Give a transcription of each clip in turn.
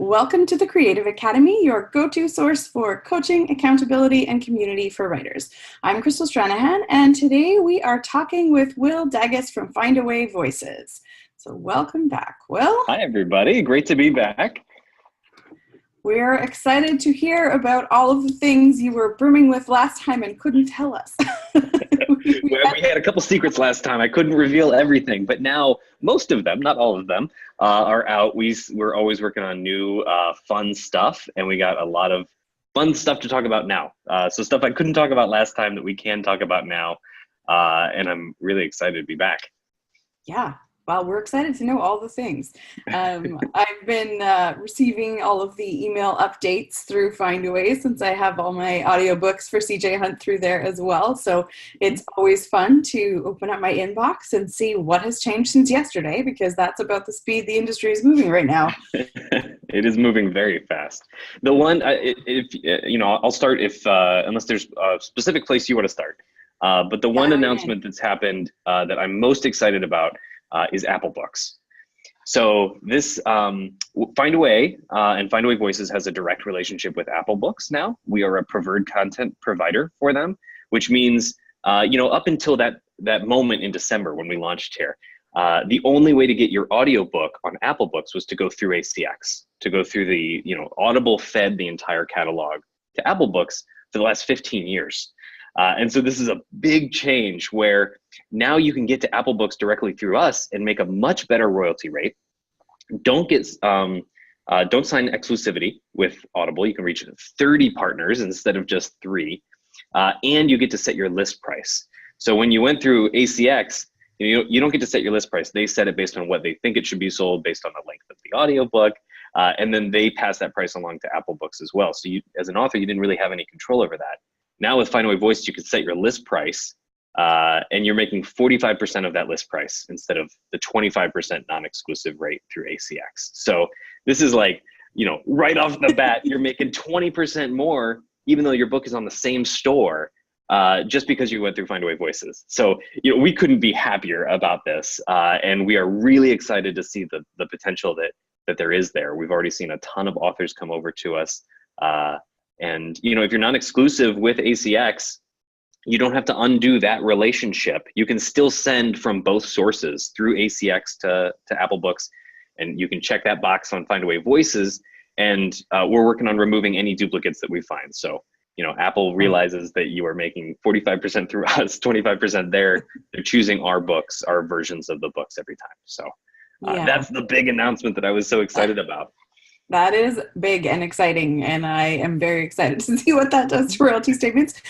Welcome to the Creative Academy, your go-to source for coaching, accountability, and community for writers. I'm Crystal Stranaghan, and today we are talking with Will Dages from Findaway Voices. So welcome back, Will. Hi, everybody. Great to be back. We're excited to hear about all of the things you were brimming with last time and couldn't tell us. We had a couple secrets last time. I couldn't reveal everything, but now most of them, not all of them, are out. We're always working on new fun stuff, and we got a lot of fun stuff to talk about now. So stuff I couldn't talk about last time that we can talk about now, and I'm really excited to be back. Yeah. Well, we're excited to know all the things. I've been receiving all of the email updates through Findaway since I have all my audiobooks for CJ Hunt through there as well. So it's always fun to open up my inbox and see what has changed since yesterday, because that's about the speed the industry is moving right now. It is moving very fast. The one, I'll start unless there's a specific place you want to start. But the one announcement that's happened that I'm most excited about is Apple Books. So this Findaway and Findaway Voices has a direct relationship with Apple Books now. We are a preferred content provider for them, which means, up until that moment in December when we launched here, the only way to get your audiobook on Apple Books was to go through ACX, to go through the, Audible fed the entire catalog to Apple Books for the last 15 years. And so this is a big change where now you can get to Apple Books directly through us and make a much better royalty rate. Don't sign exclusivity with Audible. You can reach 30 partners instead of just 3, and you get to set your list price. So when you went through ACX, you don't get to set your list price. They set it based on what they think it should be sold based on the length of the audiobook, and then they pass that price along to Apple Books as well. So you, as an author, you didn't really have any control over that. Now with Findaway Voices, you can set your list price, and you're making 45% of that list price instead of the 25% non-exclusive rate through ACX. So this is like, right off the bat, you're making 20% more, even though your book is on the same store, just because you went through Findaway Voices. So we couldn't be happier about this, and we are really excited to see the potential that there is there. We've already seen a ton of authors come over to us. And if you're not exclusive with ACX, you don't have to undo that relationship. You can still send from both sources through ACX to Apple Books, and you can check that box on Findaway Voices. And we're working on removing any duplicates that we find. So Apple realizes that you are making 45% through us, 25% there. They're choosing our books, our versions of the books every time. So that's the big announcement that I was so excited about. That is big and exciting, and I am very excited to see what that does to royalty statements.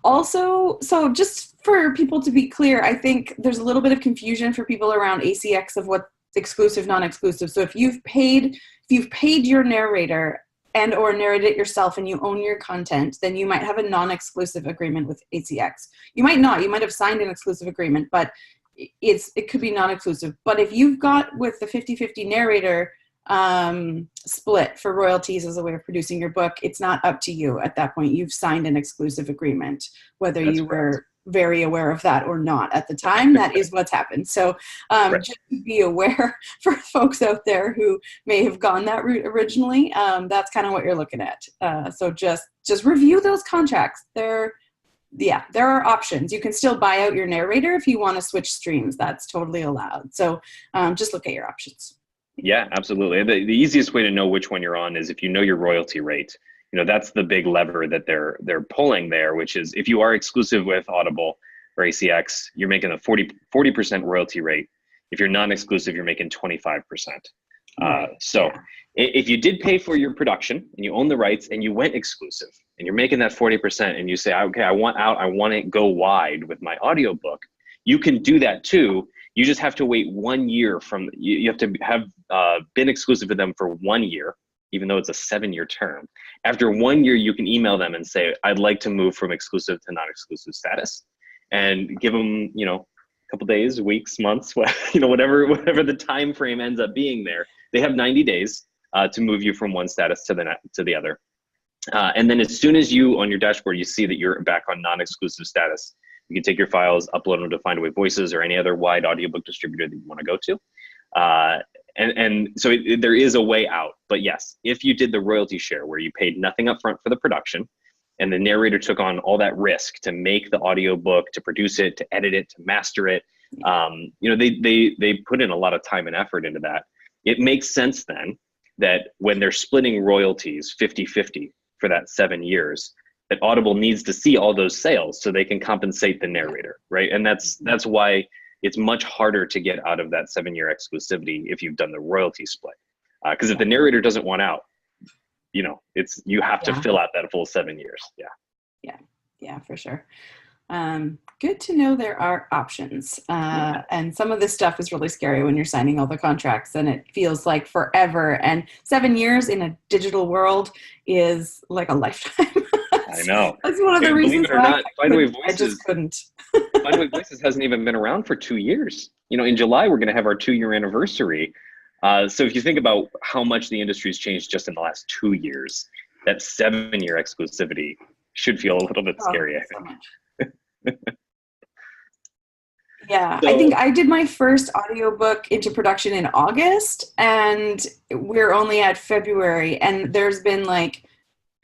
Also, so just for people to be clear, I think there's a little bit of confusion for people around ACX of what's exclusive, non-exclusive. So if you've paid your narrator and or narrate it yourself and you own your content, then you might have a non-exclusive agreement with ACX. You might not. You might have signed an exclusive agreement, but it could be non-exclusive. But if you've got with the 50-50 narrator split for royalties as a way of producing your book, it's not up to you at that point. You've signed an exclusive agreement, whether you were very aware of that or not at the time. That is what's happened. So just to be aware for folks out there who may have gone that route originally, that's kind of what you're looking at. So just review those contracts. There are options. You can still buy out your narrator if you want to switch streams. That's totally allowed. So just look at your options. Yeah, absolutely. The easiest way to know which one you're on is if you know your royalty rate. That's the big lever that they're pulling there, which is if you are exclusive with Audible or ACX, you're making a 40% royalty rate. If you're non-exclusive, you're making 25%. If you did pay for your production and you own the rights and you went exclusive and you're making that 40% and you say, okay, I want out, I want to go wide with my audiobook, you can do that too. You just have to wait 1 year you have to have been exclusive to them for 1 year, even though it's a 7-year term. After 1 year, you can email them and say, I'd like to move from exclusive to non-exclusive status, and give them, a couple days, weeks, months, whatever the time frame ends up being there. They have 90 days to move you from one status to the other. And then as soon as on your dashboard, you see that you're back on non-exclusive status, you can take your files, upload them to Findaway Voices or any other wide audiobook distributor that you want to go to. And so there is a way out. But yes, if you did the royalty share where you paid nothing up front for the production and the narrator took on all that risk to make the audiobook, to produce it, to edit it, to master it, they put in a lot of time and effort into that. It makes sense then that when they're splitting royalties 50-50 for that 7 years, that Audible needs to see all those sales so they can compensate the narrator, right? And that's why it's much harder to get out of that 7-year exclusivity if you've done the royalty split. Because if the narrator doesn't want out, you have to fill out that full 7 years. Yeah, for sure. Good to know there are options. And some of this stuff is really scary when you're signing all the contracts and it feels like forever. And 7 years in a digital world is like a lifetime. I know. That's one of the reasons why Findaway I just couldn't. Findaway Voices hasn't even been around for 2 years. In July, we're going to have our 2-year anniversary. So if you think about how much the industry's changed just in the last 2 years, that 7-year exclusivity should feel a little bit scary, I think. Yeah, I think I did my first audiobook into production in August, and we're only at February, and there's been like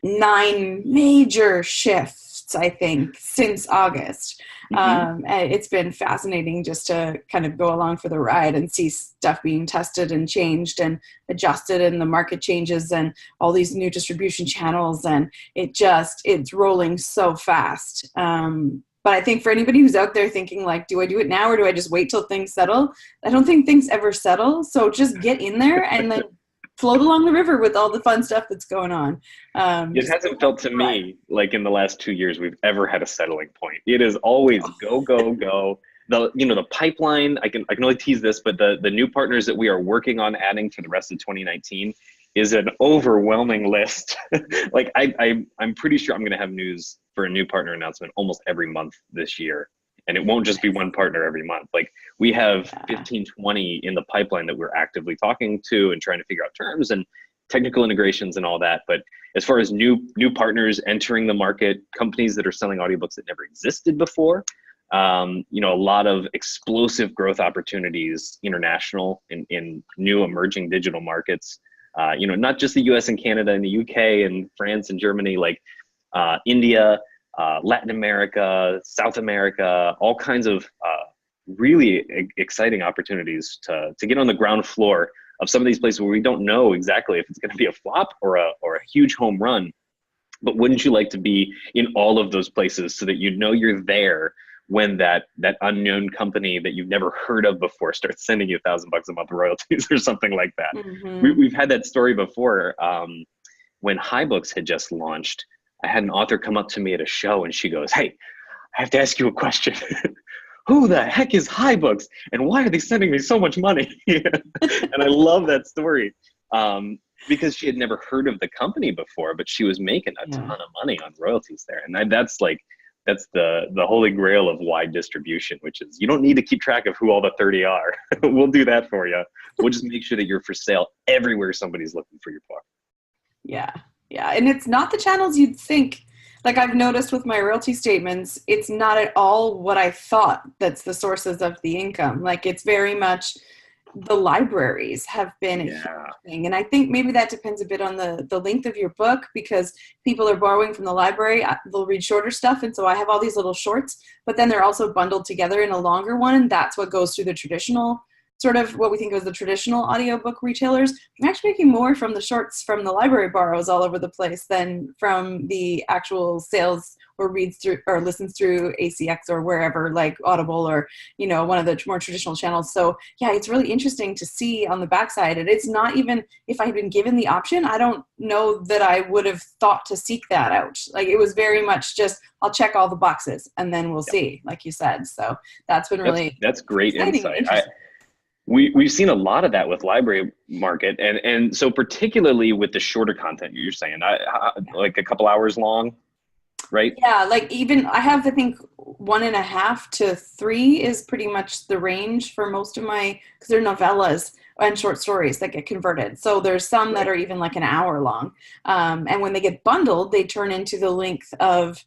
9 major shifts, I think, since August. And it's been fascinating just to kind of go along for the ride and see stuff being tested and changed and adjusted, and the market changes and all these new distribution channels, and it's rolling so fast. But I think for anybody who's out there thinking like, do I do it now or do I just wait till things settle? I don't think things ever settle. So just get in there and then float along the river with all the fun stuff that's going on. It hasn't felt to me like in the last 2 years we've ever had a settling point. It is always go, go, go. The pipeline, I can only tease this, but the new partners that we are working on adding for the rest of 2019 is an overwhelming list. Like I'm pretty sure I'm going to have news for a new partner announcement almost every month this year. And it won't just be one partner every month. Like we have 15, 20 in the pipeline that we're actively talking to and trying to figure out terms and technical integrations and all that. But as far as new partners entering the market, companies that are selling audiobooks that never existed before, a lot of explosive growth opportunities international in new emerging digital markets. Not just the US and Canada and the UK and France and Germany, like India, Latin America, South America, all kinds of really exciting opportunities to get on the ground floor of some of these places where we don't know exactly if it's going to be a flop or a huge home run. But wouldn't you like to be in all of those places so that you're there when that unknown company that you've never heard of before starts sending you $1,000 a month royalties or something like that? We've had that story before. When HiBooks had just launched, I had an author come up to me at a show and she goes, "Hey, I have to ask you a question. Who the heck is HiBooks and why are they sending me so much money?" And I love that story because she had never heard of the company before, but she was making a ton of money on royalties there. And that's the holy grail of wide distribution, which is you don't need to keep track of who all the 30 are. We'll do that for you. We'll just make sure that you're for sale everywhere somebody's looking for your book. Yeah, and it's not the channels you'd think. Like I've noticed with my royalty statements, it's not at all what I thought that's the sources of the income. Like it's very much the libraries have been a huge thing. And I think maybe that depends a bit on the length of your book, because people are borrowing from the library. They'll read shorter stuff. And so I have all these little shorts, but then they're also bundled together in a longer one. And that's what goes through the traditional sort of what we think of as the traditional audiobook retailers. I'm actually making more from the shorts from the library borrows all over the place than from the actual sales or reads through or listens through ACX or wherever, like Audible or, one of the more traditional channels. So yeah, it's really interesting to see on the backside. And it's not even, if I had been given the option, I don't know that I would have thought to seek that out. Like it was very much just, I'll check all the boxes and then we'll see, like you said. So that's been really that's great insight. We've seen a lot of that with library market, and so particularly with the shorter content you're saying, like a couple hours long, right? Yeah, like even I have, I think 1.5 to 3 is pretty much the range for most of my, because they're novellas and short stories that get converted. So there's some that are even like an hour long, and when they get bundled, they turn into the length of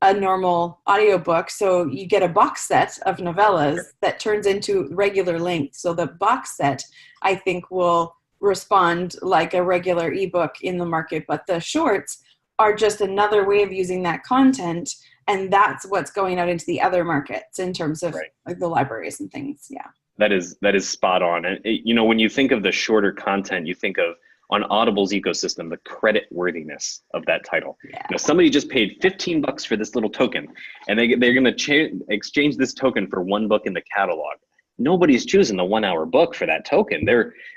a normal audiobook. So you get a box set of novellas that turns into regular length. So the box set, I think, will respond like a regular ebook in the market, but the shorts are just another way of using that content, and that's what's going out into the other markets in terms of like the libraries and things. Yeah, that is spot on. And when you think of the shorter content, you think of, on Audible's ecosystem, the credit worthiness of that title. Somebody just paid $15 for this little token, and they're going to exchange this token for one book in the catalog. Nobody's choosing the 1 hour book for that token.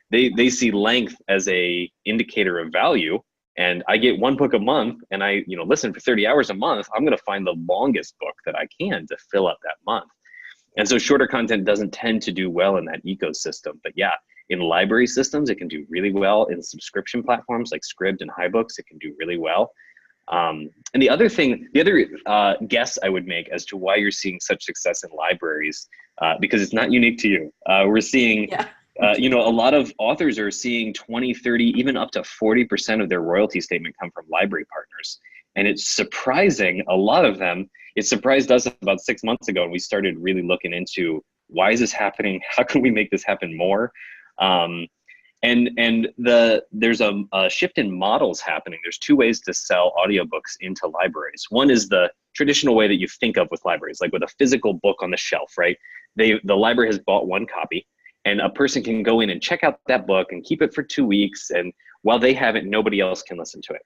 They see length as a indicator of value. And I get one book a month, and I listen for 30 hours a month. I'm going to find the longest book that I can to fill up that month. And so shorter content doesn't tend to do well in that ecosystem. But yeah, in library systems, it can do really well. In subscription platforms like Scribd and HiBooks, it can do really well. And the other guess I would make as to why you're seeing such success in libraries, because it's not unique to you. We're seeing, a lot of authors are seeing 20, 30, even up to 40% of their royalty statement come from library partners. And it's surprising, a lot of them, it surprised us about 6 months ago, and we started really looking into, why is this happening? How can we make this happen more? There's a shift in models happening. There's two ways to sell audiobooks into libraries. One is the traditional way that you think of with libraries, like with a physical book on the shelf, right? The library has bought one copy, and a person can go in and check out that book and keep it for 2 weeks. And while they have it, nobody else can listen to it.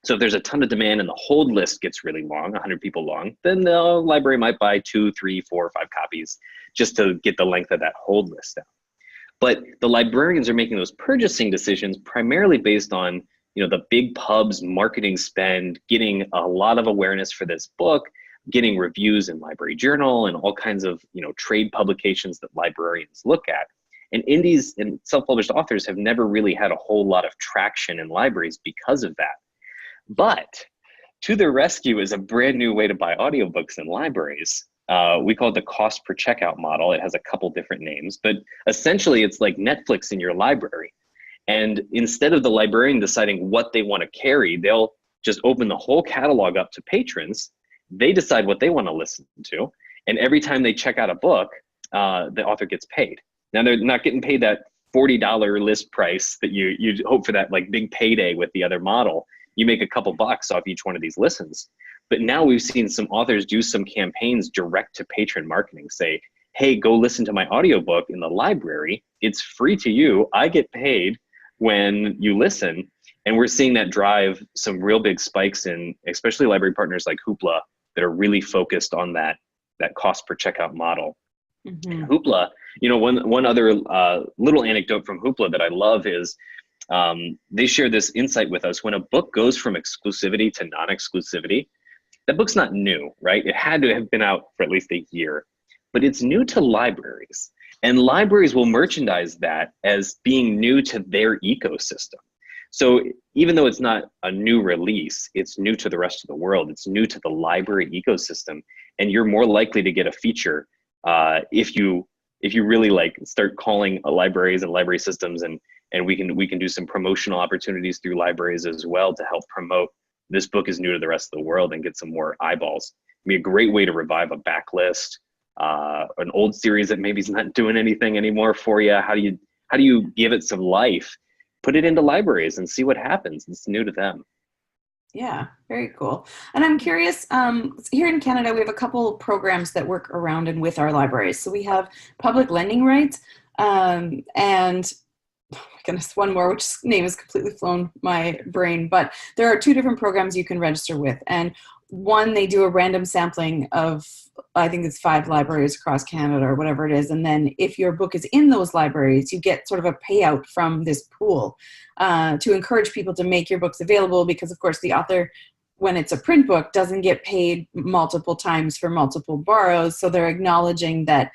So if there's a ton of demand and the hold list gets really long, 100 people long, then the library might buy 2, 3, 4, or 5 copies just to get the length of that hold list down. But the librarians are making those purchasing decisions primarily based on, the big pubs marketing spend, getting a lot of awareness for this book, getting reviews in Library Journal and all kinds of, trade publications that librarians look at. And indies and self-published authors have never really had a whole lot of traction in libraries because of that. But to the rescue is a brand new way to buy audiobooks in libraries. We call it the cost per checkout model. It has a couple different names, but essentially it's like Netflix in your library. And instead of the librarian deciding what they want to carry, they'll just open the whole catalog up to patrons. They decide what they want to listen to. And every time they check out a book, the author gets paid. Now they're not getting paid that $40 list price that you hope for, that like big payday with the other model. You make a couple bucks off each one of these listens. But now we've seen some authors do some campaigns direct to patron marketing, say, hey, go listen to my audiobook in the library. It's free to you. I get paid when you listen. And we're seeing that drive some real big spikes in, especially library partners like Hoopla, that are really focused on that cost per checkout model. Mm-hmm. Hoopla, one other little anecdote from Hoopla that I love is, they share this insight with us. When a book goes from exclusivity to non-exclusivity, that book's not new, right? It had to have been out for at least a year, but it's new to libraries. And libraries will merchandise that as being new to their ecosystem. So even though it's not a new release, it's new to the rest of the world. It's new to the library ecosystem. And you're more likely to get a feature if you really start calling libraries and library systems, and we can do some promotional opportunities through libraries as well to help promote this book is new to the rest of the world and get some more eyeballs. It'd be a great way to revive a backlist, an old series that maybe is not doing anything anymore for you. How do you give it some life? Put it into libraries and see what happens. It's new to them. Yeah, very cool. And I'm curious, here in Canada, we have a couple programs that work around and with our libraries. So we have public lending rights, and oh my goodness, one more, which name has completely flown my brain, but there are 2 different programs you can register with. And one, they do a random sampling of, I think it's 5 libraries across Canada or whatever it is. And then if your book is in those libraries, you get sort of a payout from this pool to encourage people to make your books available, because of course the author, when it's a print book, doesn't get paid multiple times for multiple borrows. So they're acknowledging that,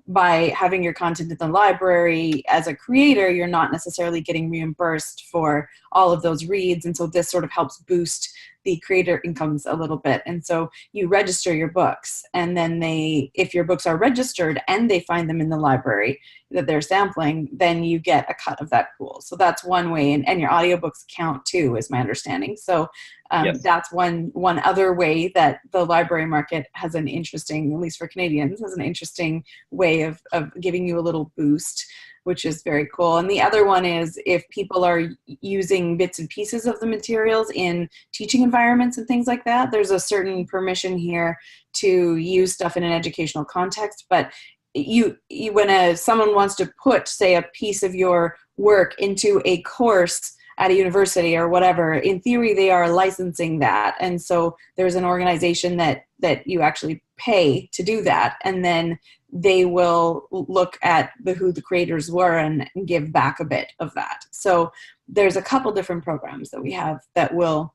by having your content in the library as a creator, you're not necessarily getting reimbursed for all of those reads. And so this sort of helps boost the creator incomes a little bit. And so you register your books, and then if your books are registered and they find them in the library that they're sampling, then you get a cut of that pool. So that's one way, and your audiobooks count too, is my understanding. So Yes. that's one other way that the library market has an interesting, at least for Canadians, has an interesting way of giving you a little boost, which is very cool. And the other one is if people are using bits and pieces of the materials in teaching environments and things like that, there's a certain permission here to use stuff in an educational context. But when someone wants to put, say, a piece of your work into a course at a university or whatever, in theory, they are licensing that. And so there's an organization that you actually pay to do that. And then they will look at who the creators were and give back a bit of that. So there's a couple different programs that we have that will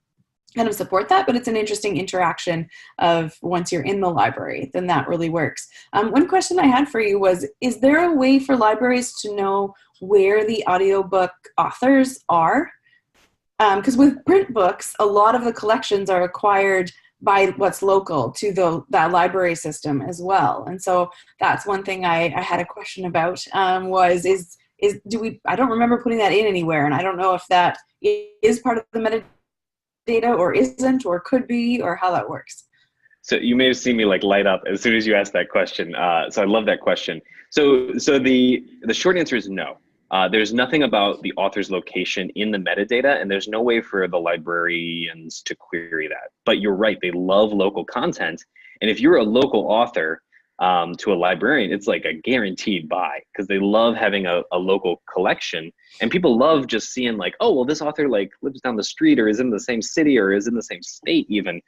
kind of support that, but it's an interesting interaction of once you're in the library, then that really works. One question I had for you was, is there a way for libraries to know where the audiobook authors are? Because with print books, a lot of the collections are acquired by what's local to that library system as well. And so that's one thing I had a question about, I don't remember putting that in anywhere, and I don't know if that is part of the metadata or isn't, or could be, or how that works. So you may have seen me like light up as soon as you asked that question. So I love that question. So the short answer is no. There's nothing about the author's location in the metadata, and there's no way for the librarians to query that. But you're right, they love local content. And if you're a local author to a librarian, it's like a guaranteed buy, because they love having a local collection. And people love just seeing like, oh, well, this author like lives down the street, or is in the same city, or is in the same state even,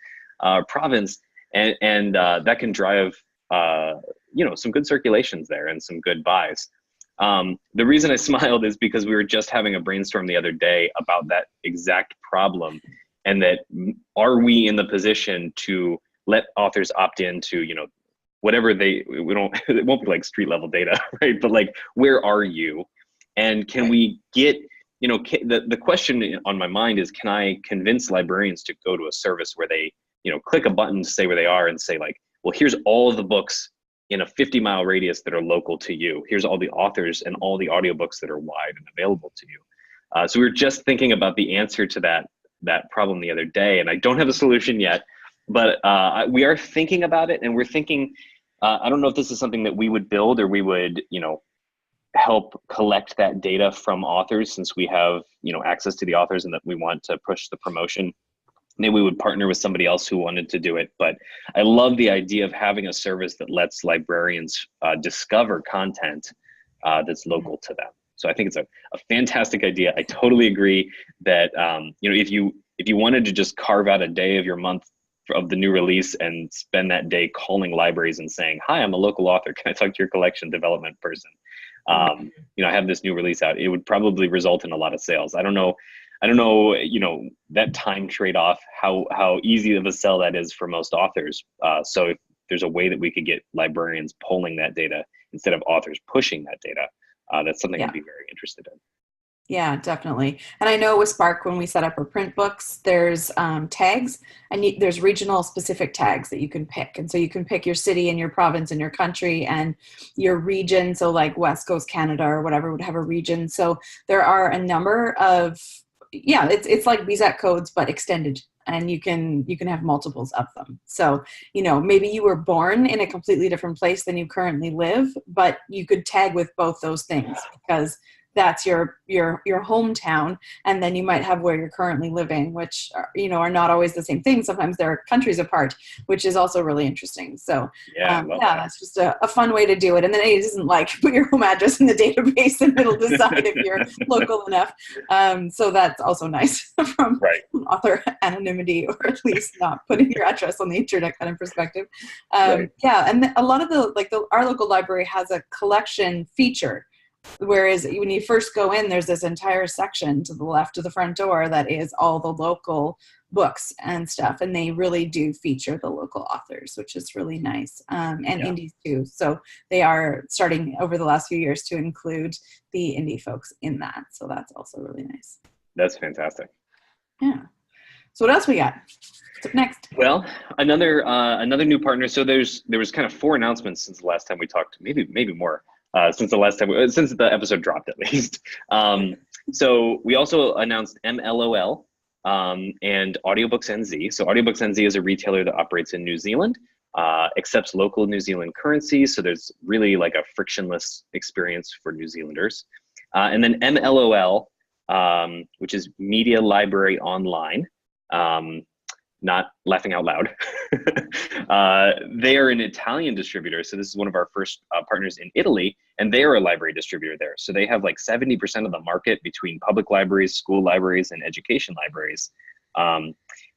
province. And that can drive some good circulations there and some good buys. The reason I smiled is because we were just having a brainstorm the other day about that exact problem, and that are we in the position to let authors opt into, whatever it won't be like street level data, right? But like, where are you? And can we get, the question on my mind is, can I convince librarians to go to a service where they, click a button to say where they are and say like, well, here's all of the books in a 50-mile radius that are local to you. Here's all the authors and all the audiobooks that are wide and available to you. So we were just thinking about the answer to that problem the other day, and I don't have a solution yet, but we are thinking about it, and we're thinking, I don't know if this is something that we would build, or we would, help collect that data from authors, since we have, access to the authors and that we want to push the promotion. Maybe we would partner with somebody else who wanted to do it. But I love the idea of having a service that lets librarians discover content that's local to them. So I think it's a fantastic idea. I totally agree that if you wanted to just carve out a day of your month of the new release and spend that day calling libraries and saying, hi, I'm a local author, can I talk to your collection development person? I have this new release out. It would probably result in a lot of sales. I don't know, that time trade-off, how easy of a sell that is for most authors. So if there's a way that we could get librarians pulling that data instead of authors pushing that data, that's something I'd be very interested in. Yeah, definitely. And I know with Spark, when we set up our print books, there's tags, and there's regional specific tags that you can pick. And so you can pick your city and your province and your country and your region. So like West Coast Canada or whatever would have a region. So there are a number of, it's like BZAC codes, but extended. And you can have multiples of them. So, maybe you were born in a completely different place than you currently live, but you could tag with both those things, because that's your hometown, and then you might have where you're currently living, which are not always the same thing. Sometimes they're countries apart, which is also really interesting. So that's just a fun way to do it. And then it isn't like put your home address in the database and it'll decide if you're local enough. So that's also nice from author anonymity, or at least not putting your address on the internet kind of perspective. And a lot of our local library has a collection feature. Whereas when you first go in, there's this entire section to the left of the front door that is all the local books and stuff. And they really do feature the local authors, which is really nice. And indies too. So they are starting over the last few years to include the indie folks in that. So that's also really nice. That's fantastic. Yeah. So what else we got? What's up next? Well, another new partner. So there was kind of 4 announcements since the last time we talked, maybe more, since the episode dropped at least. So we also announced MLOL and Audiobooks NZ. So Audiobooks NZ is a retailer that operates in New Zealand, accepts local New Zealand currency. So there's really like a frictionless experience for New Zealanders. And then MLOL, which is Media Library Online. Not laughing out loud. They are an Italian distributor. So this is one of our first partners in Italy, and they are a library distributor there. So they have like 70% of the market between public libraries, school libraries, and education libraries.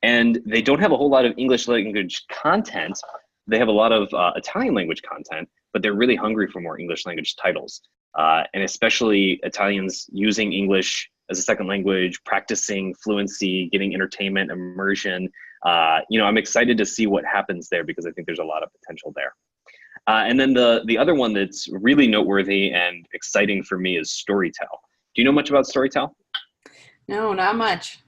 And they don't have a whole lot of English language content. They have a lot of Italian language content, but they're really hungry for more English language titles. And especially Italians using English as a second language, practicing fluency, getting entertainment, immersion. I'm excited to see what happens there because I think there's a lot of potential there. And then the other one that's really noteworthy and exciting for me is Storytel. Do you know much about Storytel? No, not much.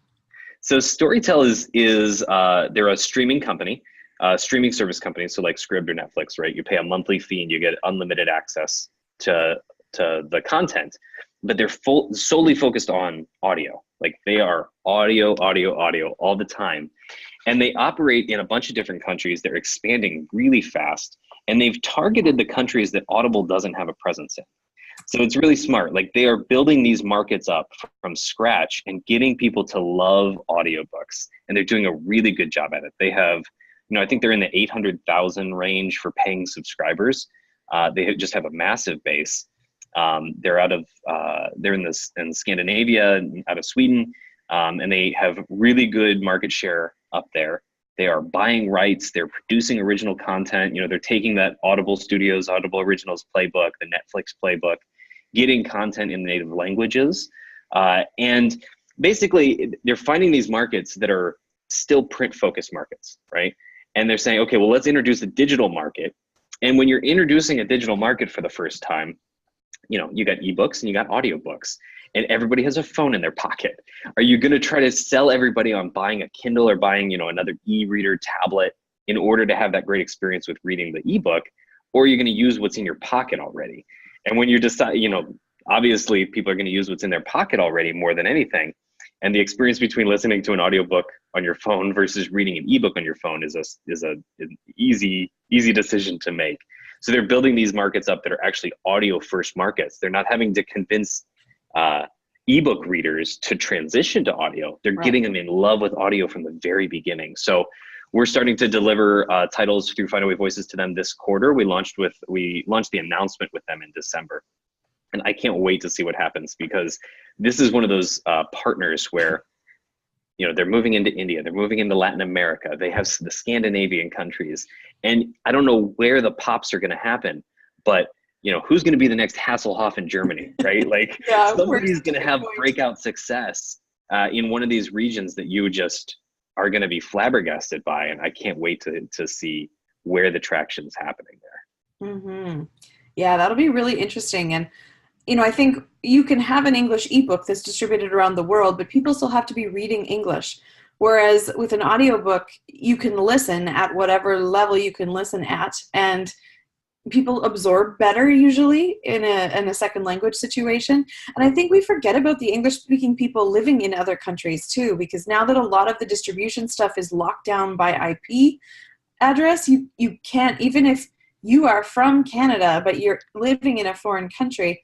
So Storytel is they're a streaming company, streaming service company. So like Scribd or Netflix, right? You pay a monthly fee and you get unlimited access to the content, but they're solely focused on audio. Like they are audio all the time. And they operate in a bunch of different countries. They're expanding really fast. And they've targeted the countries that Audible doesn't have a presence in. So it's really smart. Like they are building these markets up from scratch and getting people to love audiobooks. And they're doing a really good job at it. They have, I think they're in the 800,000 range for paying subscribers. They just have a massive base. They're in Scandinavia, out of Sweden, and they have really good market share up there. They are buying rights. They're producing original content. They're taking that Audible Studios, Audible Originals playbook, the Netflix playbook, getting content in native languages. And basically, they're finding these markets that are still print-focused markets, right? And they're saying, okay, well, let's introduce a digital market. And when you're introducing a digital market for the first time, you got eBooks and you got audiobooks, and everybody has a phone in their pocket. Are you going to try to sell everybody on buying a Kindle or buying, another e-reader tablet in order to have that great experience with reading the ebook? Or are you going to use what's in your pocket already? And when you decide, obviously people are going to use what's in their pocket already more than anything. And the experience between listening to an audiobook on your phone versus reading an ebook on your phone is an easy decision to make. So they're building these markets up that are actually audio first markets. They're not having to convince ebook readers to transition to audio. They're getting them in love with audio from the very beginning. So we're starting to deliver titles through Findaway Voices to them this quarter. We launched the announcement with them in December. And I can't wait to see what happens because this is one of those partners where they're moving into India, they're moving into Latin America, they have the Scandinavian countries. And I don't know where the pops are going to happen, but who's going to be the next Hasselhoff in Germany, right? Like somebody's going to have breakout success in one of these regions that you just are going to be flabbergasted by. And I can't wait to see where the traction's happening there. Mm-hmm. Yeah, that'll be really interesting. And I think you can have an English ebook that's distributed around the world, but people still have to be reading English. Whereas with an audiobook, you can listen at whatever level you can listen at, and people absorb better usually in a second language situation. And I think we forget about the English-speaking people living in other countries too, because now that a lot of the distribution stuff is locked down by IP address, you can't, even if you are from Canada, but you're living in a foreign country,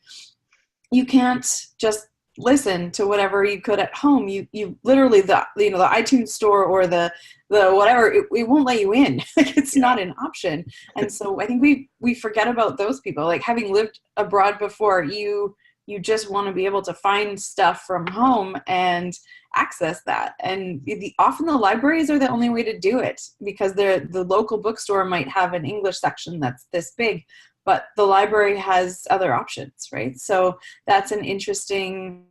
you can't just listen to whatever you could at home. You literally, the iTunes store or the whatever, it won't let you in. Like it's not an option. And so I think we forget about those people. Like having lived abroad before, you just want to be able to find stuff from home and access that. And often the libraries are the only way to do it because the local bookstore might have an English section that's this big, but the library has other options, right? So that's an interesting,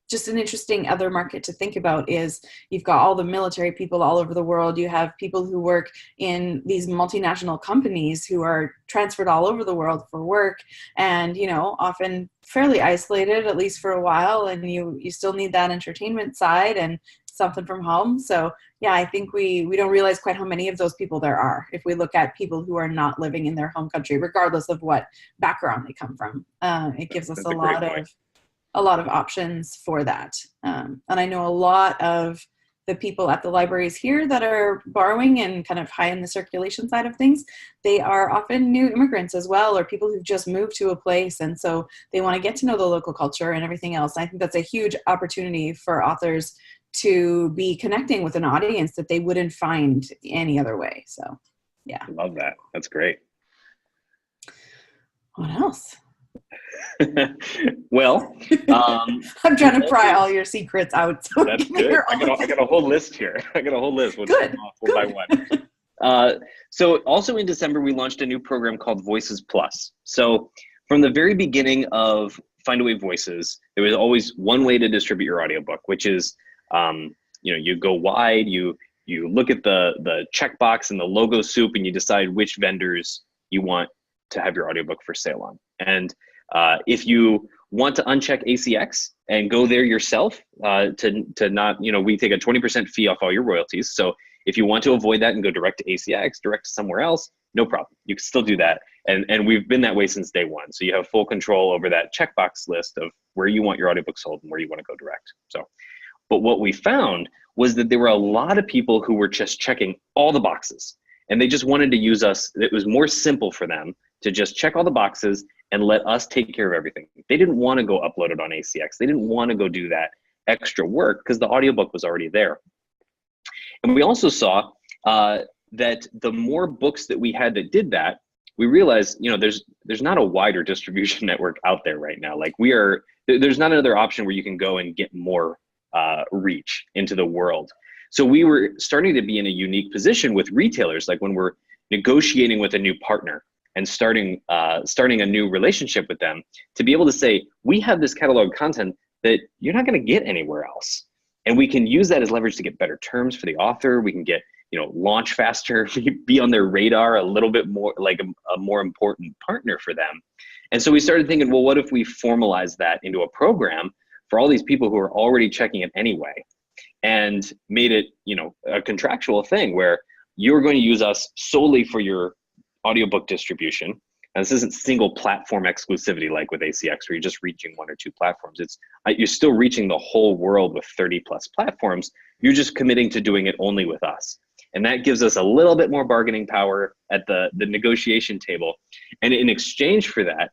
just an interesting other market to think about. Is you've got all the military people all over the world. You have people who work in these multinational companies who are transferred all over the world for work, and often fairly isolated, at least for a while, and you still need that entertainment side. And something from home. So yeah, I think we don't realize quite how many of those people there are if we look at people who are not living in their home country, regardless of what background they come from. It gives us That's a great point. a lot of options for that. And I know a lot of the people at the libraries here that are borrowing and kind of high in the circulation side of things, they are often new immigrants as well, or people who've just moved to a place. And so they want to get to know the local culture and everything else. And I think that's a huge opportunity for authors to be connecting with an audience that they wouldn't find any other way. So yeah. Love that. That's great. What else? Well, I'm trying to pry all your secrets out. So that's good. I got a whole list here. I got a whole list. We'll good. One by one. So also in December, we launched a new program called Voices Plus. So from the very beginning of Findaway Voices, there was always one way to distribute your audiobook, which is, you go wide, you look at the checkbox and the logo soup, and you decide which vendors you want to have your audiobook for sale on. And if you want to uncheck ACX and go there yourself, to not, we take a 20% fee off all your royalties. So if you want to avoid that and go direct to ACX, direct to somewhere else, no problem. You can still do that. And we've been that way since day one. So you have full control over that checkbox list of where you want your audiobook sold and where you want to go direct. But what we found was that there were a lot of people who were just checking all the boxes, and they just wanted to use us. It was more simple for them to just check all the boxes and let us take care of everything. They didn't want to go upload it on ACX. They didn't want to go do that extra work because the audiobook was already there. And we also saw that the more books that we had that did that, we realized, there's not a wider distribution network out there right now. Like there's not another option where you can go and get more reach into the world. So we were starting to be in a unique position with retailers, like when we're negotiating with a new partner and starting a new relationship with them, to be able to say, we have this catalog content that you're not going to get anywhere else. And we can use that as leverage to get better terms for the author. We can get, launch faster, be on their radar a little bit more, like a more important partner for them. And so we started thinking, well, what if we formalize that into a program for all these people who are already checking it anyway, and made it, a contractual thing where you're going to use us solely for your audiobook distribution. And this isn't single platform exclusivity like with ACX, where you're just reaching one or two platforms. It's you're still reaching the whole world with 30 plus platforms. You're just committing to doing it only with us. And that gives us a little bit more bargaining power at the negotiation table. And in exchange for that,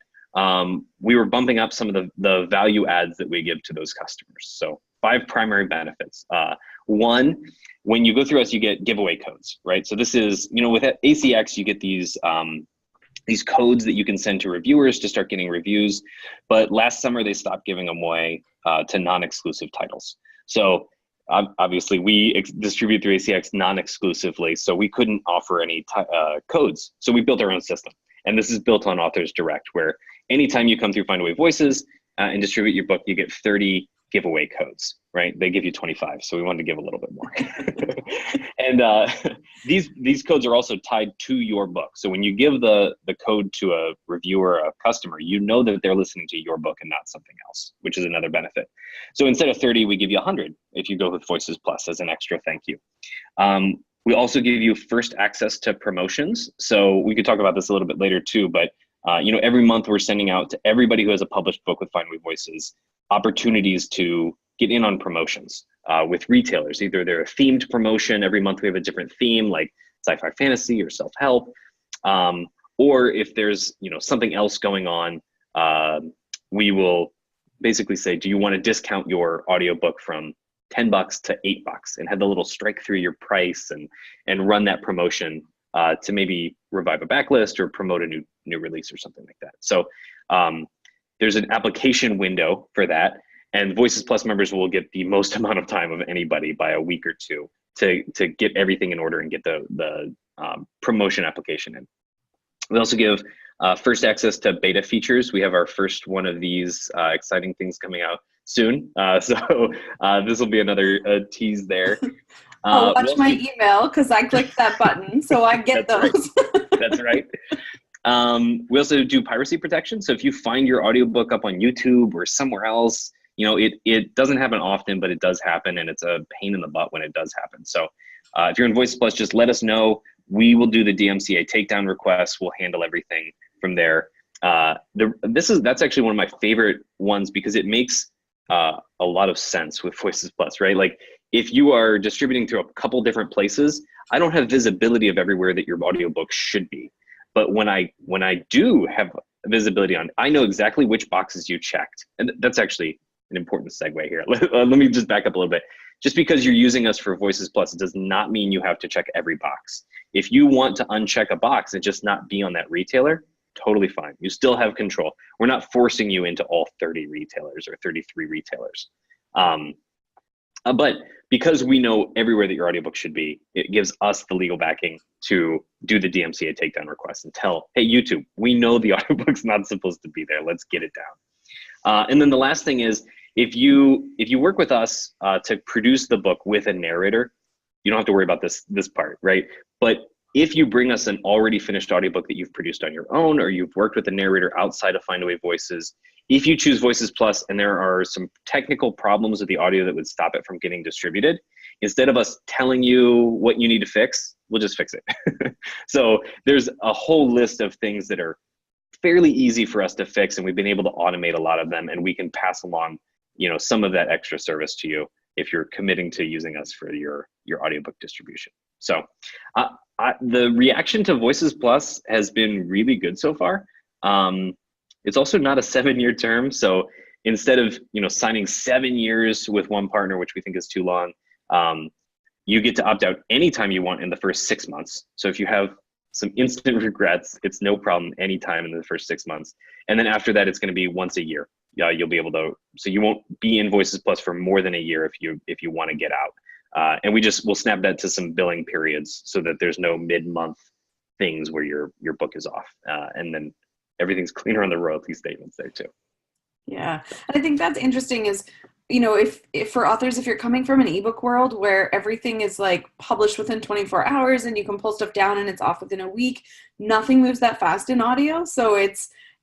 we were bumping up some of the value adds that we give to those customers. So 5 primary benefits. One, when you go through us, you get giveaway codes, right? So this is, with ACX, you get these codes that you can send to reviewers to start getting reviews. But last summer, they stopped giving them away to non-exclusive titles. So obviously, we distribute through ACX non-exclusively, so we couldn't offer any codes. So we built our own system. And this is built on Authors Direct, where anytime you come through Findaway Voices and distribute your book, you get 30 giveaway codes, right? They give you 25, so we wanted to give a little bit more. And these codes are also tied to your book. So when you give the code to a reviewer, a customer, you know that they're listening to your book and not something else, which is another benefit. So instead of 30, we give you 100 if you go with Voices Plus as an extra thank you. We also give you first access to promotions. So we could talk about this a little bit later too, but every month we're sending out to everybody who has a published book with Findaway Voices opportunities to get in on promotions with retailers. Either they're a themed promotion. Every month we have a different theme, like sci-fi fantasy or self-help. Or if there's something else going on, we will basically say, do you want to discount your audiobook from $10 to $8 and have the little strike through your price and run that promotion to maybe revive a backlist or promote a new release or something like that. So there's an application window for that, and Voices Plus members will get the most amount of time of anybody by a week or two to get everything in order and get the promotion application in. We also give first access to beta features. We have our first one of these exciting things coming out soon. So this will be another tease there. I'll watch my email because I clicked that button, so I get those. Right. That's right. We also do piracy protection. So if you find your audiobook up on YouTube or somewhere else, it doesn't happen often, but it does happen, and it's a pain in the butt when it does happen. So if you're in Voices Plus, just let us know. We will do the DMCA takedown requests. We'll handle everything from there. That's actually one of my favorite ones because it makes a lot of sense with Voices Plus, right? Like if you are distributing through a couple different places, I don't have visibility of everywhere that your audiobook should be. But when I do have visibility on, I know exactly which boxes you checked. And that's actually an important segue here. Let me just back up a little bit. Just because you're using us for Voices Plus, it does not mean you have to check every box. If you want to uncheck a box and just not be on that retailer, totally fine. You still have control. We're not forcing you into all 30 retailers or 33 retailers. But because we know everywhere that your audiobook should be, it gives us the legal backing to do the DMCA takedown request and tell, hey, YouTube, we know the audiobook's not supposed to be there. Let's get it down. And then the last thing is, if you work with us to produce the book with a narrator, you don't have to worry about this part, right? But if you bring us an already finished audiobook that you've produced on your own, or you've worked with a narrator outside of Findaway Voices, if you choose Voices Plus and there are some technical problems with the audio that would stop it from getting distributed, instead of us telling you what you need to fix, we'll just fix it. So there's a whole list of things that are fairly easy for us to fix, and we've been able to automate a lot of them, and we can pass along, some of that extra service to you if you're committing to using us for your audiobook distribution. So the reaction to Voices Plus has been really good so far. It's also not a 7-year term. So instead of, signing 7 years with one partner, which we think is too long, you get to opt out anytime you want in the first 6 months. So if you have some instant regrets, it's no problem anytime in the first 6 months. And then after that, it's going to be once a year. You'll be able to, so you won't be in Voices Plus for more than a year if you want to get out. And we'll snap that to some billing periods so that there's no mid-month things where your book is off. And then everything's cleaner on the royalty statements there too. Yeah, I think that's interesting is, if for authors, if you're coming from an ebook world where everything is like published within 24 hours and you can pull stuff down and it's off within a week, nothing moves that fast in audio. So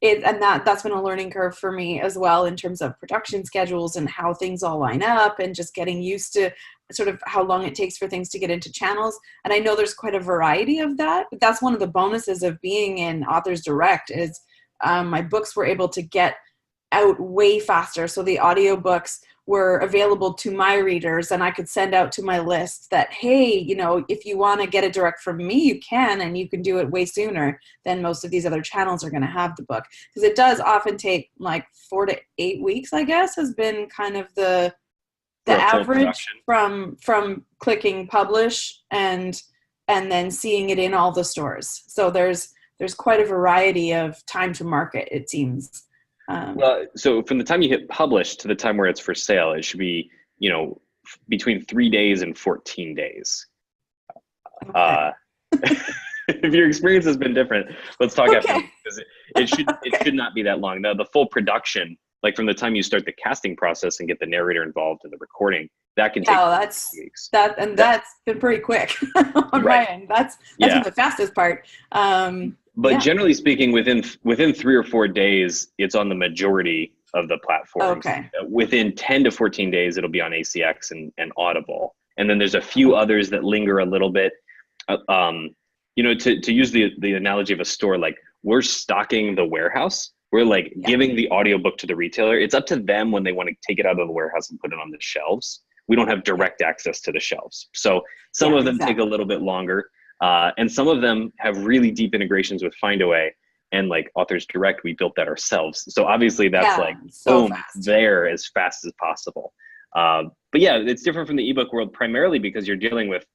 that's been a learning curve for me as well in terms of production schedules and how things all line up and just getting used to sort of how long it takes for things to get into channels. And I know there's quite a variety of that, but that's one of the bonuses of being in Authors Direct is my books were able to get out way faster. So the audiobooks were available to my readers and I could send out to my list that, hey, if you want to get it direct from me, you can, and you can do it way sooner than most of these other channels are going to have the book. Because it does often take like 4 to 8 weeks, I guess, has been kind of the average from clicking publish and then seeing it in all the stores. So there's quite a variety of time to market, it seems. Well, so from the time you hit publish to the time where it's for sale, it should be, between 3 days and 14 days. Okay. If your experience has been different, let's talk after, because it should not be that long. Now, the full production, like from the time you start the casting process and get the narrator involved in the recording, that can take weeks. That's been pretty quick on my end. That's the fastest part. But generally speaking, within 3 or 4 days, it's on the majority of the platforms. Okay. Within 10 to 14 days, it'll be on ACX and Audible. And then there's a few others that linger a little bit. To use the analogy of a store, like we're stocking the warehouse. We're like giving the audiobook to the retailer. It's up to them when they want to take it out of the warehouse and put it on the shelves. We don't have direct access to the shelves. So some of them take a little bit longer. And some of them have really deep integrations with Findaway, and like Authors Direct, we built that ourselves. So obviously that's boom, there as fast as possible. But yeah, it's different from the ebook world primarily because you're dealing with,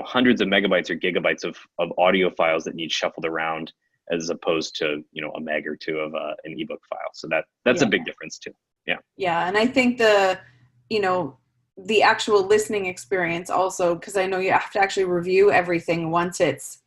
hundreds of megabytes or gigabytes of audio files that need shuffled around as opposed to, a meg or two of an ebook file. So that's a big difference too. Yeah. Yeah. And I think the actual listening experience also, because I know you have to actually review everything once it's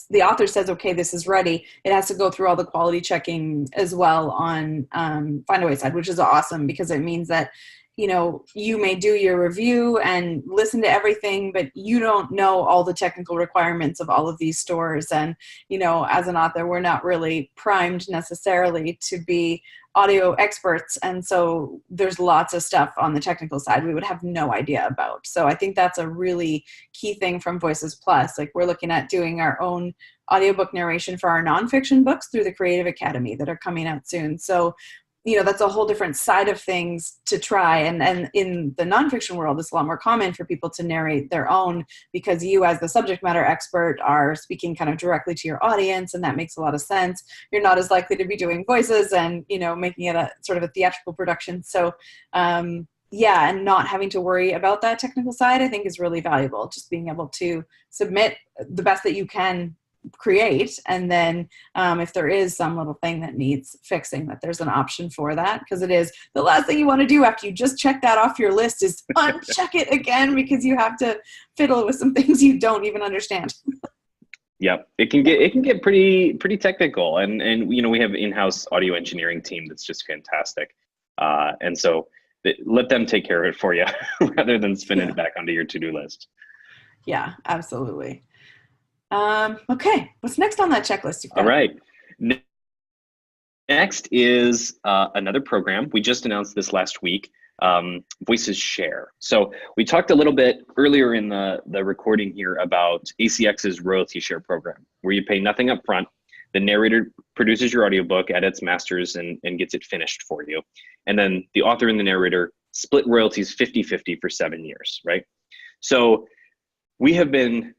the author says, okay, this is ready, it has to go through all the quality checking as well on Findaway side, which is awesome because it means that you know, you may do your review and listen to everything, but you don't know all the technical requirements of all of these stores. And, you know, as an author, we're not really primed necessarily to be audio experts. And so there's lots of stuff on the technical side we would have no idea about. So I think that's a really key thing from Voices Plus. Like, we're looking at doing our own audiobook narration for our nonfiction books through the Creative Academy that are coming out soon. So, you know, that's a whole different side of things to try. And in the nonfiction world, it's a lot more common for people to narrate their own, because you, as the subject matter expert, are speaking kind of directly to your audience, and that makes a lot of sense. You're not as likely to be doing voices and, you know, making it a sort of a theatrical production. So, yeah, and not having to worry about that technical side, I think, is really valuable. Just being able to submit the best that you can create, and then if there is some little thing that needs fixing, that there's an option for that, because it is the last thing you want to do after you just check that off your list is uncheck it again, because you have to fiddle with some things you don't even understand. Yep, it can get pretty technical, and you know, we have in-house audio engineering team that's just fantastic, and so let them take care of it for you rather than spinning it back onto your to-do list. Yeah, absolutely. Okay, what's next on that checklist? All right. Next is another program. We just announced this last week, Voices Share. So we talked a little bit earlier in the recording here about ACX's royalty share program, where you pay nothing up front. The narrator produces your audiobook, edits, masters, and gets it finished for you. And then the author and the narrator split royalties 50-50 for 7 years, right? So we have been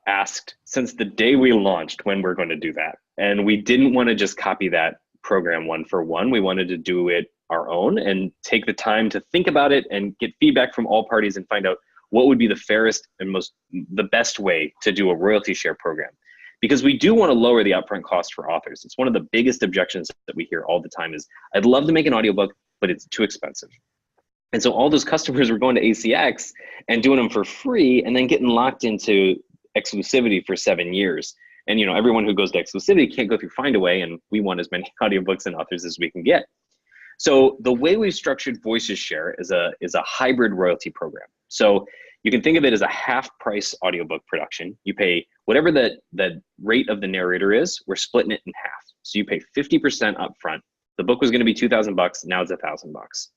asked since the day we launched when we're going to do that. And we didn't want to just copy that program one for one. We wanted to do it our own and take the time to think about it and get feedback from all parties and find out what would be the fairest and the best way to do a royalty share program. Because we do want to lower the upfront cost for authors. It's one of the biggest objections that we hear all the time is, I'd love to make an audiobook, but it's too expensive. And so all those customers were going to ACX and doing them for free and then getting locked into exclusivity for 7 years. And, you know, everyone who goes to exclusivity can't go through Findaway, and we want as many audiobooks and authors as we can get. So the way we've structured Voices Share is a hybrid royalty program. So you can think of it as a half-price audiobook production. You pay whatever the rate of the narrator is, we're splitting it in half. So you pay 50% upfront. The book was going to be $2,000, now it's $1,000.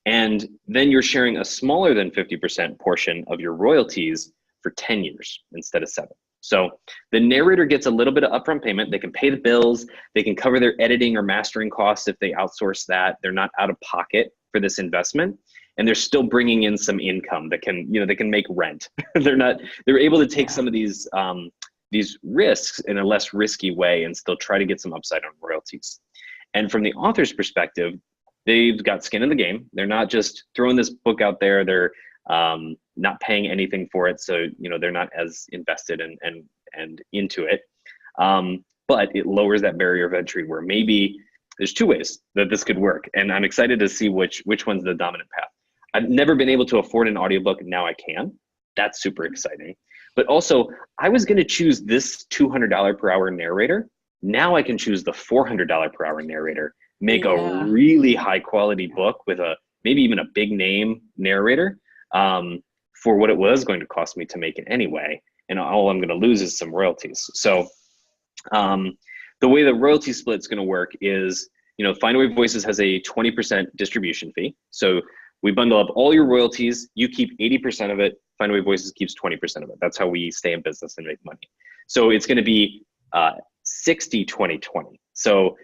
And then you're sharing a smaller than 50% portion of your royalties for 10 years instead of 7. So the narrator gets a little bit of upfront payment. They can pay the bills. They can cover their editing or mastering costs if they outsource that. They're not out of pocket for this investment. And they're still bringing in some income that can, you know, they can make rent. They're able to take some of these risks in a less risky way and still try to get some upside on royalties. And from the author's perspective, they've got skin in the game. They're not just throwing this book out there. They're not paying anything for it, so you know they're not as invested and into it. But it lowers that barrier of entry, where maybe there's 2 ways that this could work, and I'm excited to see which one's the dominant path. I've never been able to afford an audiobook, now I can. That's super exciting. But also, I was going to choose this $200 per hour narrator. Now I can choose the $400 per hour narrator. Make a really high quality book with maybe even a big name narrator. For what it was going to cost me to make it anyway, and all I'm going to lose is some royalties. So the way the royalty split is going to work is, you know, Findaway Voices has a 20% distribution fee. So we bundle up all your royalties, you keep 80% of it, Findaway Voices keeps 20% of it. That's how we stay in business and make money. So it's going to be 60-20-20. So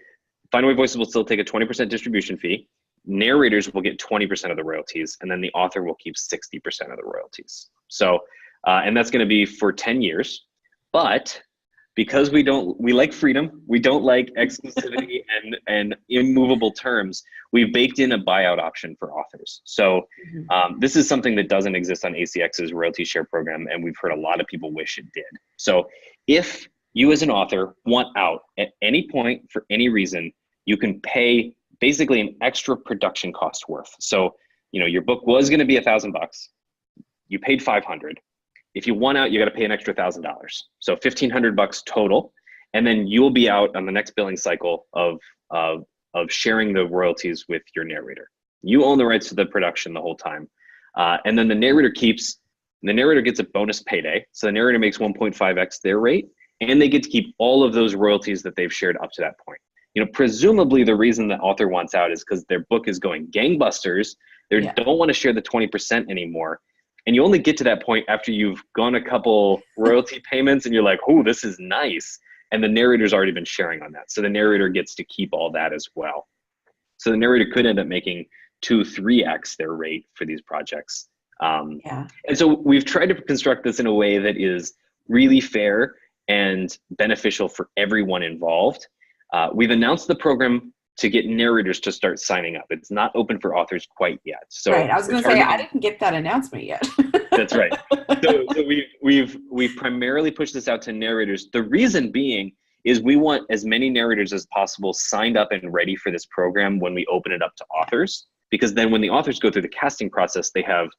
Findaway Voices will still take a 20% distribution fee. Narrators will get 20% of the royalties, and then the author will keep 60% of the royalties. So, and that's going to be for 10 years. But because we like freedom, we don't like exclusivity and immovable terms, we've baked in a buyout option for authors. So this is something that doesn't exist on ACX's royalty share program, and we've heard a lot of people wish it did. So if you as an author want out at any point for any reason, you can pay basically an extra production cost worth. So, you know, your book was going to be $1,000. You paid $500. If you want out, you got to pay an extra $1,000. So $1,500 total. And then you'll be out on the next billing cycle of sharing the royalties with your narrator. You own the rights to the production the whole time. And then the narrator gets a bonus payday. So the narrator makes 1.5x their rate, and they get to keep all of those royalties that they've shared up to that point. Presumably the reason the author wants out is because their book is going gangbusters. They don't want to share the 20% anymore. And you only get to that point after you've gone a couple royalty payments and you're like, oh, this is nice. And the narrator's already been sharing on that. So the narrator gets to keep all that as well. So the narrator could end up making 2-3x their rate for these projects. And so we've tried to construct this in a way that is really fair and beneficial for everyone involved. We've announced the program to get narrators to start signing up. It's not open for authors quite yet. So right, I was going to say, I didn't get that announcement yet. That's right. So we've primarily pushed this out to narrators. The reason being is we want as many narrators as possible signed up and ready for this program when we open it up to authors, because then when the authors go through the casting process, they have,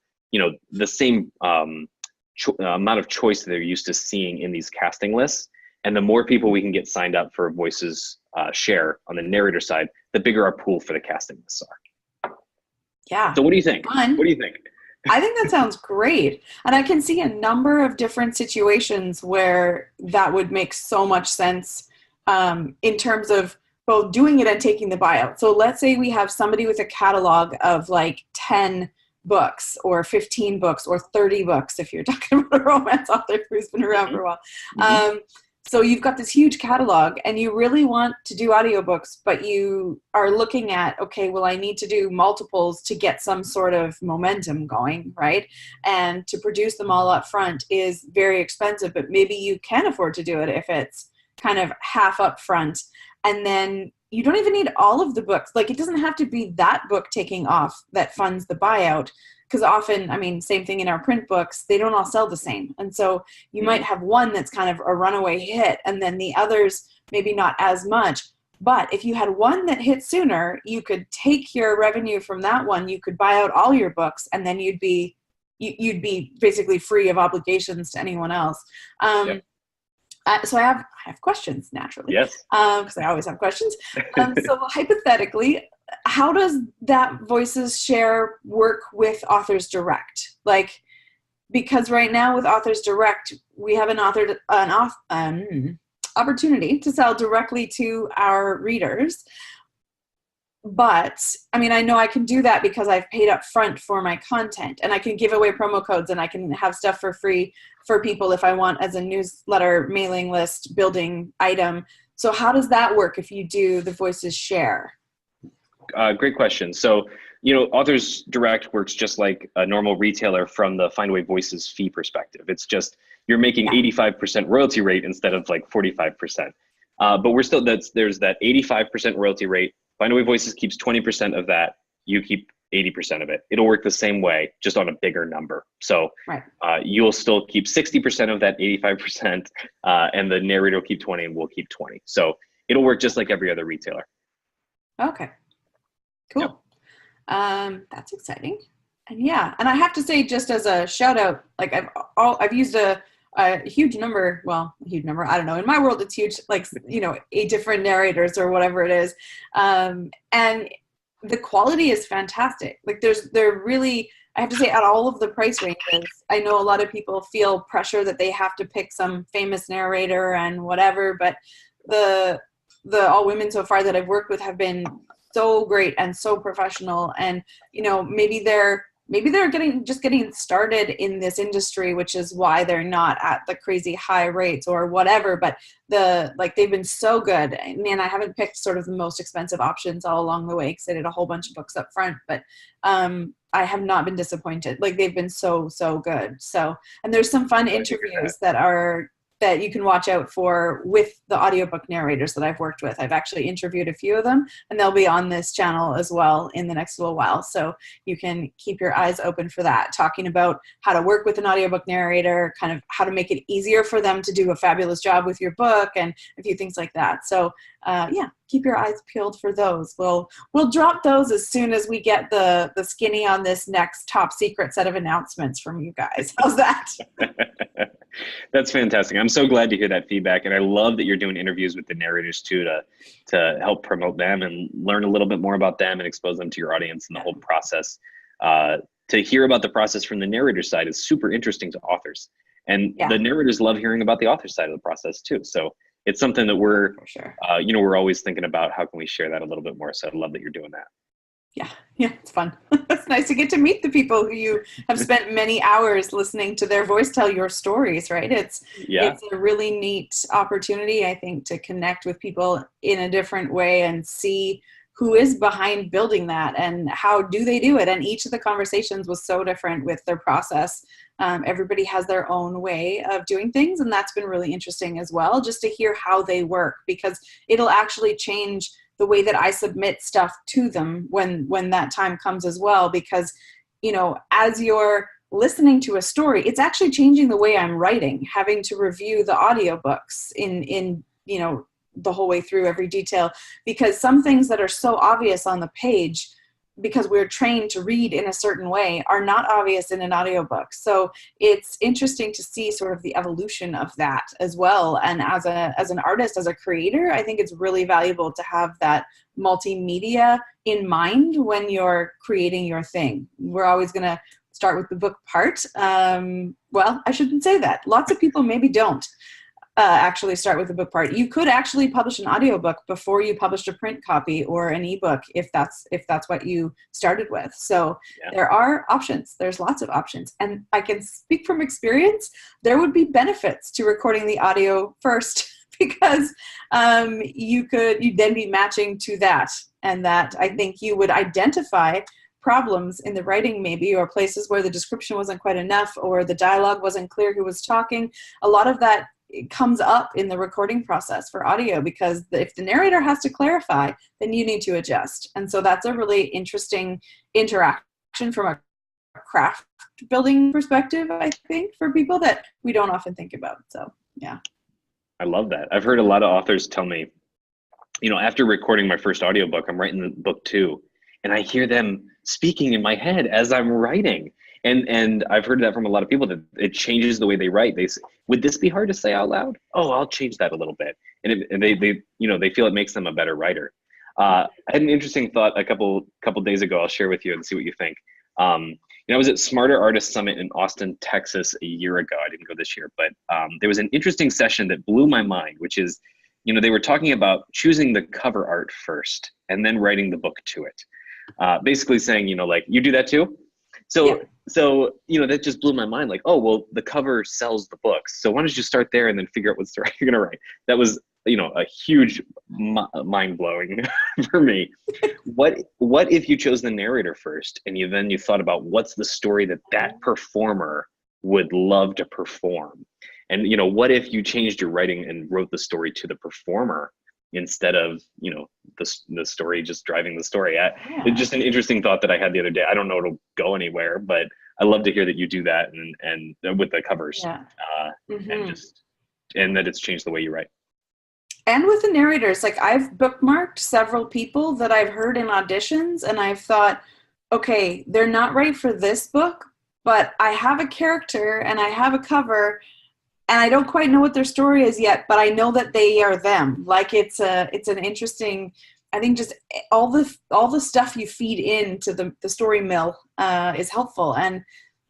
the same amount of choice that they're used to seeing in these casting lists. And the more people we can get signed up for Voices share on the narrator side, the bigger our pool for the casting lists are. Yeah. So what do you think? Fun. What do you think? I think that sounds great. And I can see a number of different situations where that would make so much sense in terms of both doing it and taking the buyout. So let's say we have somebody with a catalog of like 10 books or 15 books or 30 books, if you're talking about a romance author who's been around for a while. So you've got this huge catalog and you really want to do audiobooks, but you are looking at, okay, well, I need to do multiples to get some sort of momentum going, right? And to produce them all up front is very expensive, but maybe you can afford to do it if it's kind of half up front. And then you don't even need all of the books. Like, it doesn't have to be that book taking off that funds the buyout. Because often, same thing in our print books, they don't all sell the same. And so you might have one that's kind of a runaway hit, and then the others maybe not as much. But if you had one that hit sooner, you could take your revenue from that one, you could buy out all your books, and then you'd be basically free of obligations to anyone else. So I have questions, naturally. Yes. Because I always have questions. So hypothetically, how does that Voices share work with Authors Direct? Like, because right now with Authors Direct, we have an opportunity to sell directly to our readers. But I know I can do that because I've paid up front for my content, and I can give away promo codes, and I can have stuff for free for people if I want as a newsletter mailing list building item. So how does that work if you do the Voices share? Great question. So, Authors Direct works just like a normal retailer from the Findaway Voices fee perspective. It's just you're making 85% royalty rate instead of like 45%. But there's that 85% royalty rate. Findaway Voices keeps 20% of that. You keep 80% of it. It'll work the same way, just on a bigger number. So you'll still keep 60% of that 85%, and the narrator will keep 20 and we'll keep 20. So it'll work just like every other retailer. Okay. Cool. Yep. That's exciting. And and I have to say, just as a shout out, like I've used a huge number, I don't know. In my world, it's huge, like, 8 different narrators or whatever it is. And the quality is fantastic. Like they're really, I have to say, at all of the price ranges, I know a lot of people feel pressure that they have to pick some famous narrator and whatever, but the all women so far that I've worked with have been so great and so professional, and maybe they're getting started in this industry, which is why they're not at the crazy high rates or whatever, but they've been so good. Man, I haven't picked sort of the most expensive options all along the way because I did a whole bunch of books up front, but I have not been disappointed. Like, they've been so good. So, and there's some fun interviews that you can watch out for with the audiobook narrators that I've worked with. I've actually interviewed a few of them, and they'll be on this channel as well in the next little while. So you can keep your eyes open for that, talking about how to work with an audiobook narrator, kind of how to make it easier for them to do a fabulous job with your book, and a few things like that. So keep your eyes peeled for those. We'll drop those as soon as we get the skinny on this next top secret set of announcements from you guys. How's that? That's fantastic. I'm so glad to hear that feedback, and I love that you're doing interviews with the narrators too to help promote them and learn a little bit more about them and expose them to your audience and the whole process. To hear about the process from the narrator side is super interesting to authors, and the narrators love hearing about the author side of the process too. So it's something that we're, we're always thinking about how can we share that a little bit more. So I love that you're doing that. Yeah, it's fun. It's nice to get to meet the people who you have spent many hours listening to their voice tell your stories, right? It's a really neat opportunity, I think, to connect with people in a different way and see who is behind building that and how do they do it. And each of the conversations was so different with their process. Everybody has their own way of doing things, and that's been really interesting as well, just to hear how they work, because it'll actually change the way that I submit stuff to them when that time comes as well. Because, as you're listening to a story, it's actually changing the way I'm writing, having to review the audiobooks in the whole way through every detail, because some things that are so obvious on the page, because we're trained to read in a certain way, are not obvious in an audiobook. So it's interesting to see sort of the evolution of that as well. And as an artist, as a creator, I think it's really valuable to have that multimedia in mind when you're creating your thing. We're always going to start with the book part. Well, I shouldn't say that. Lots of people maybe don't actually start with the book part. You could actually publish an audiobook before you published a print copy or an ebook if that's what you started with. So there are options. There's lots of options. And I can speak from experience, there would be benefits to recording the audio first because you'd then be matching to that. And that I think you would identify problems in the writing maybe, or places where the description wasn't quite enough or the dialogue wasn't clear who was talking. A lot of that comes up in the recording process for audio, because if the narrator has to clarify, then you need to adjust. And so that's a really interesting interaction from a craft building perspective, I think, for people that we don't often think about. So, yeah. I love that. I've heard a lot of authors tell me, after recording my first audiobook, I'm writing the book too, and I hear them speaking in my head as I'm writing. And I've heard that from a lot of people, that it changes the way they write. They say, would this be hard to say out loud? Oh, I'll change that a little bit. And they feel it makes them a better writer. I had an interesting thought a couple days ago. I'll share with you and see what you think. I was at Smarter Artist Summit in Austin, Texas a year ago. I didn't go this year, but there was an interesting session that blew my mind, which is, they were talking about choosing the cover art first and then writing the book to it. Basically saying, you do that too? So that just blew my mind. Like, oh, well, the cover sells the books. So why don't you start there and then figure out what story you're going to write? That was, a huge mind blowing for me. What if you chose the narrator first and you thought about what's the story that performer would love to perform? And, what if you changed your writing and wrote the story to the performer instead of, the story just driving the story? It's just an interesting thought that I had the other day. I don't know it'll go anywhere, but I love to hear that you do that and with the covers, and that it's changed the way you write. And with the narrators, like I've bookmarked several people that I've heard in auditions, and I've thought, okay, they're not right for this book, but I have a character and I have a cover, and I don't quite know what their story is yet, but I know that they are them. Like it's an interesting, I think just all the stuff you feed into the story mill is helpful. And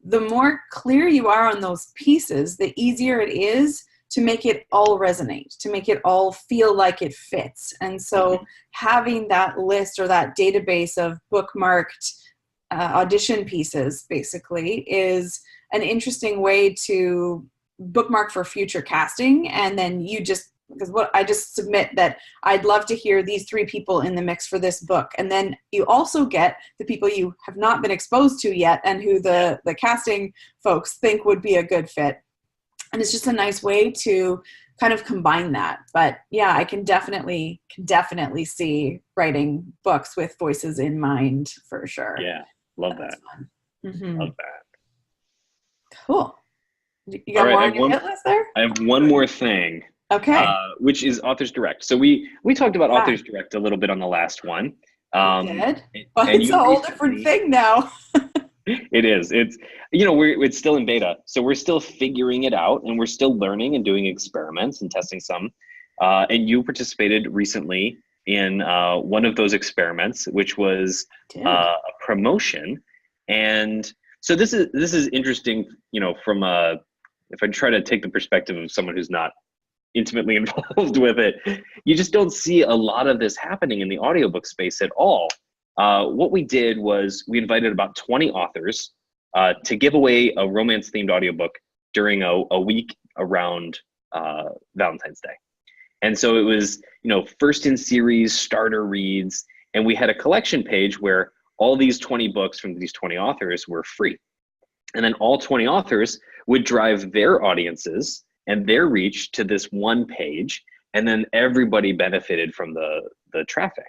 the more clear you are on those pieces, the easier it is to make it all resonate, to make it all feel like it fits. And so having that list or that database of bookmarked audition pieces basically is an interesting way to bookmark for future casting. And then because what I just submit that I'd love to hear these 3 people in the mix for this book. And then you also get the people you have not been exposed to yet and who the casting folks think would be a good fit. And it's just a nice way to kind of combine that. But yeah, I can definitely see writing books with voices in mind for sure. Yeah, love that. Love that. Cool. You got more on your hit list there? I have one more thing Okay. which is Authors Direct. So we talked about Yeah, Authors Direct a little bit on the last one. we did. But And it's a you whole different recently, thing now. it is, it's, it's still in beta. So we're still figuring it out and we're still learning and doing experiments and testing some. And you participated recently in one of those experiments, which was a promotion. And so this is interesting, from if I try to take the perspective of someone who's not intimately involved with it, you just don't see a lot of this happening in the audiobook space at all. What we did was we invited about 20 authors to give away a romance themed audiobook during a week around Valentine's Day. And so it was, first in series starter reads, and we had a collection page where all these 20 books from these 20 authors were free. And then all 20 authors would drive their audiences and their reach to this one page, and then everybody benefited from the traffic.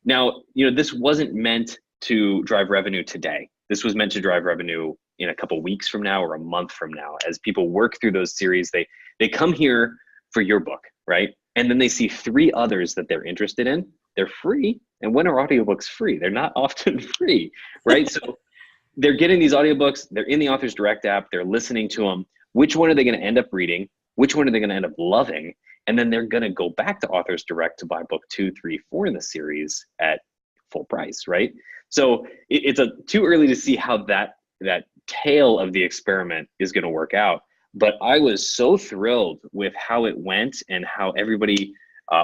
Now, this wasn't meant to drive revenue today. This was meant to drive revenue in a couple weeks from now or a month from now. As people work through those series, they come here for your book, right? And then they see 3 others that they're interested in. They're free. And when are audiobooks free? They're not often free, right? So they're getting these audiobooks, they're in the Authors Direct app, they're listening to them. Which one are they going to end up reading? Which one are they going to end up loving? And then they're going to go back to Authors Direct to buy book 2, 3, 4 in the series at full price, right? So it's too early to see how that tail of the experiment is going to work out. But I was so thrilled with how it went and how everybody,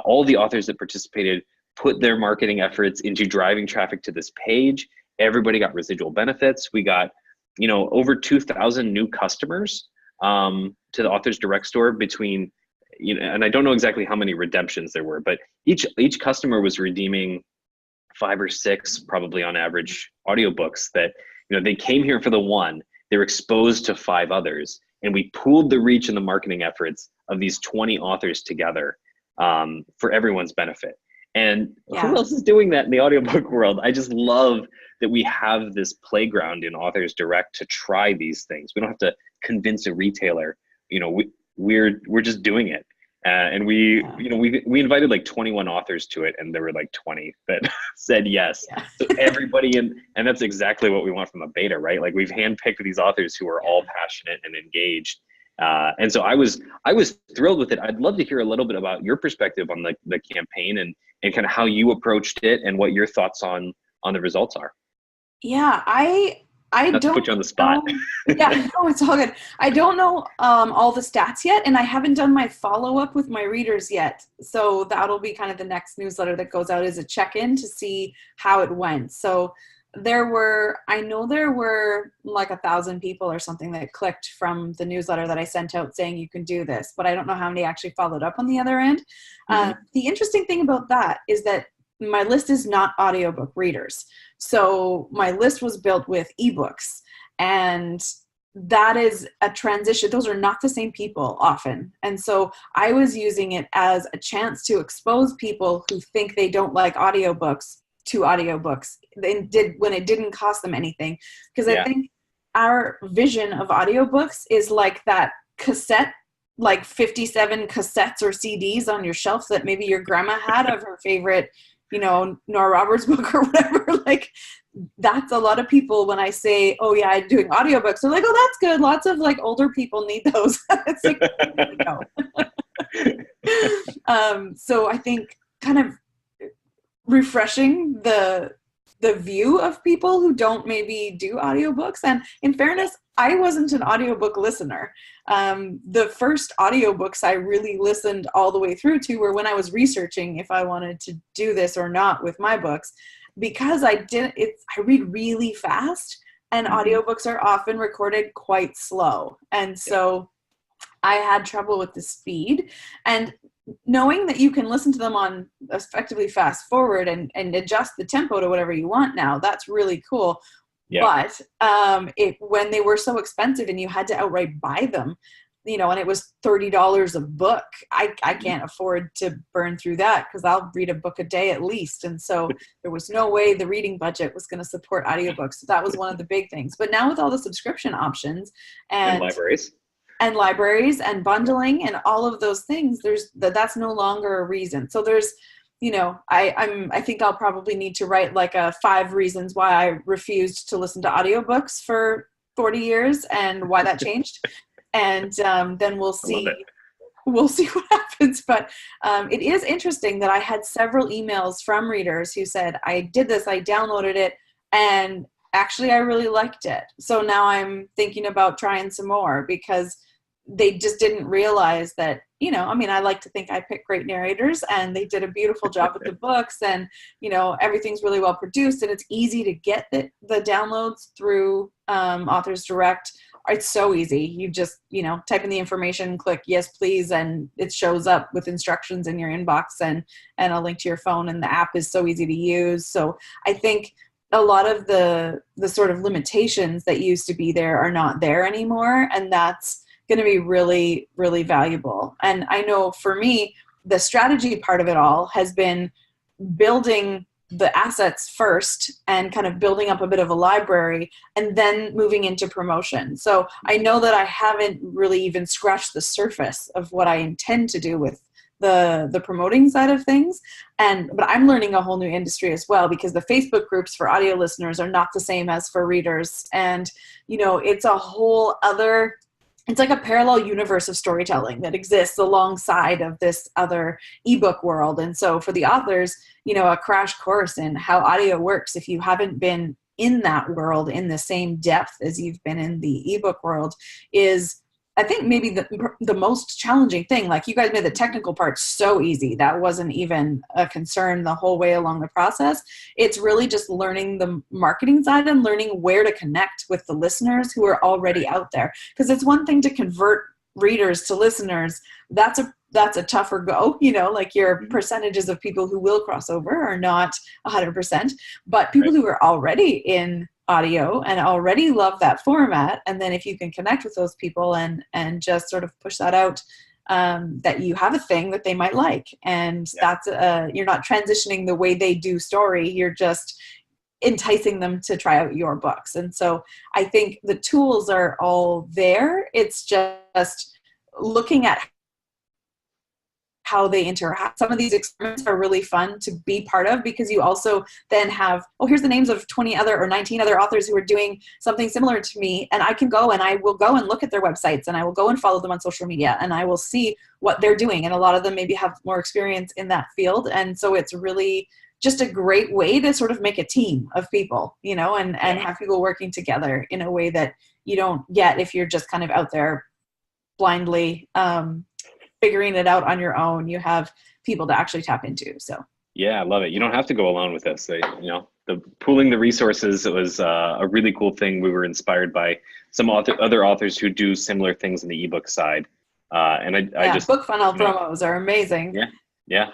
all the authors that participated, put their marketing efforts into driving traffic to this page. Everybody got residual benefits. We got, over 2,000 new customers to the Authors Direct store between, and I don't know exactly how many redemptions there were, but each customer was redeeming 5 or 6, probably on average, audiobooks that, they came here for the one, they're exposed to 5 others. And we pooled the reach and the marketing efforts of these 20 authors together for everyone's benefit. And who else is doing that in the audiobook world? I just love that we have this playground in Authors Direct to try these things. We don't have to convince a retailer. We're just doing it. And we invited like 21 authors to it, and there were like 20 that said yes. So everybody and that's exactly what we want from a beta, right? Like we've handpicked these authors who are all passionate and engaged. And so I was thrilled with it. I'd love to hear a little bit about your perspective on the campaign and kind of how you approached it and what your thoughts on the results are. Yeah, I Not don't to put you on the spot. Yeah, no, it's all good. I don't know all the stats yet, and I haven't done my follow-up with my readers yet. So that'll be kind of the next newsletter that goes out, as a check-in to see how it went. So I know there were like 1,000 people or something that clicked from the newsletter that I sent out saying you can do this, but I don't know how many actually followed up on the other end. Mm-hmm. The interesting thing about that is that my list is not audiobook readers. So my list was built with eBooks, and that is a transition. Those are not the same people often. And so I was using it as a chance to expose people who think they don't like audiobooks to audiobooks when it didn't cost them anything. Because I think our vision of audiobooks is like that cassette, like 57 cassettes or CDs on your shelf that maybe your grandma had of her favorite, Nora Roberts book or whatever. Like, that's a lot of people when I say, oh yeah, I'm doing audiobooks, they're like, oh, that's good. Lots of like older people need those. It's like, no. So I think kind of refreshing the view of people who don't maybe do audiobooks. And in fairness, I wasn't an audiobook listener. The first audiobooks I really listened all the way through to were when I was researching if I wanted to do this or not with my books, because I read really fast, and audiobooks are often recorded quite slow. And so I had trouble with the speed, and knowing that you can listen to them on effectively fast forward and adjust the tempo to whatever you want now, that's really cool. Yeah. But when they were so expensive and you had to outright buy them, and it was $30 a book, I can't afford to burn through that, because I'll read a book a day at least. And so there was no way the reading budget was going to support audiobooks. So that was one of the big things. But now with all the subscription options and libraries. and libraries and bundling and all of those things, that's no longer a reason. So there's, I think I'll probably need to write like a 5 reasons why I refused to listen to audiobooks for 40 years and why that changed. And then we'll see what happens. But it is interesting that I had several emails from readers who said, I did this, I downloaded it, and actually I really liked it. So now I'm thinking about trying some more, because they just didn't realize that, I like to think I picked great narrators, and they did a beautiful job with the books, and, everything's really well produced, and it's easy to get the downloads through Authors Direct. It's so easy. You just, type in the information, click yes, please, and it shows up with instructions in your inbox and a link to your phone, and the app is so easy to use. So I think a lot of the sort of limitations that used to be there are not there anymore, and that's going to be really, really valuable. And I know for me, the strategy part of it all has been building the assets first and kind of building up a bit of a library, and then moving into promotion. So I know that I haven't really even scratched the surface of what I intend to do with the promoting side of things. But I'm learning a whole new industry as well, because the Facebook groups for audio listeners are not the same as for readers. And, it's a whole other, it's like a parallel universe of storytelling that exists alongside of this other ebook world. And so for the authors, a crash course in how audio works, if you haven't been in that world in the same depth as you've been in the ebook world, is, I think, maybe the most challenging thing. Like, you guys made the technical part so easy. That wasn't even a concern the whole way along the process. It's really just learning the marketing side and learning where to connect with the listeners who are already out there. Because it's one thing to convert readers to listeners. That's a tougher go, like your percentages of people who will cross over are not 100%, but people who are already in audio and already love that format. And then if you can connect with those people and just sort of push that out, that you have a thing that they might like. And that's, you're not transitioning the way they do story. You're just enticing them to try out your books. And so I think the tools are all there. It's just looking at how they interact. Some of these experiments are really fun to be part of, because you also then have, here's the names of 20 other or 19 other authors who are doing something similar to me. And I will go and look at their websites, and I will go and follow them on social media, and I will see what they're doing. And a lot of them maybe have more experience in that field. And so it's really just a great way to sort of make a team of people, and have people working together in a way that you don't get if you're just kind of out there blindly, figuring it out on your own. You have people to actually tap into. So yeah, I love it. You don't have to go alone with this. The pooling the resources was a really cool thing. We were inspired by some other authors who do similar things in the ebook side. And I just book funnel promos are amazing. Yeah.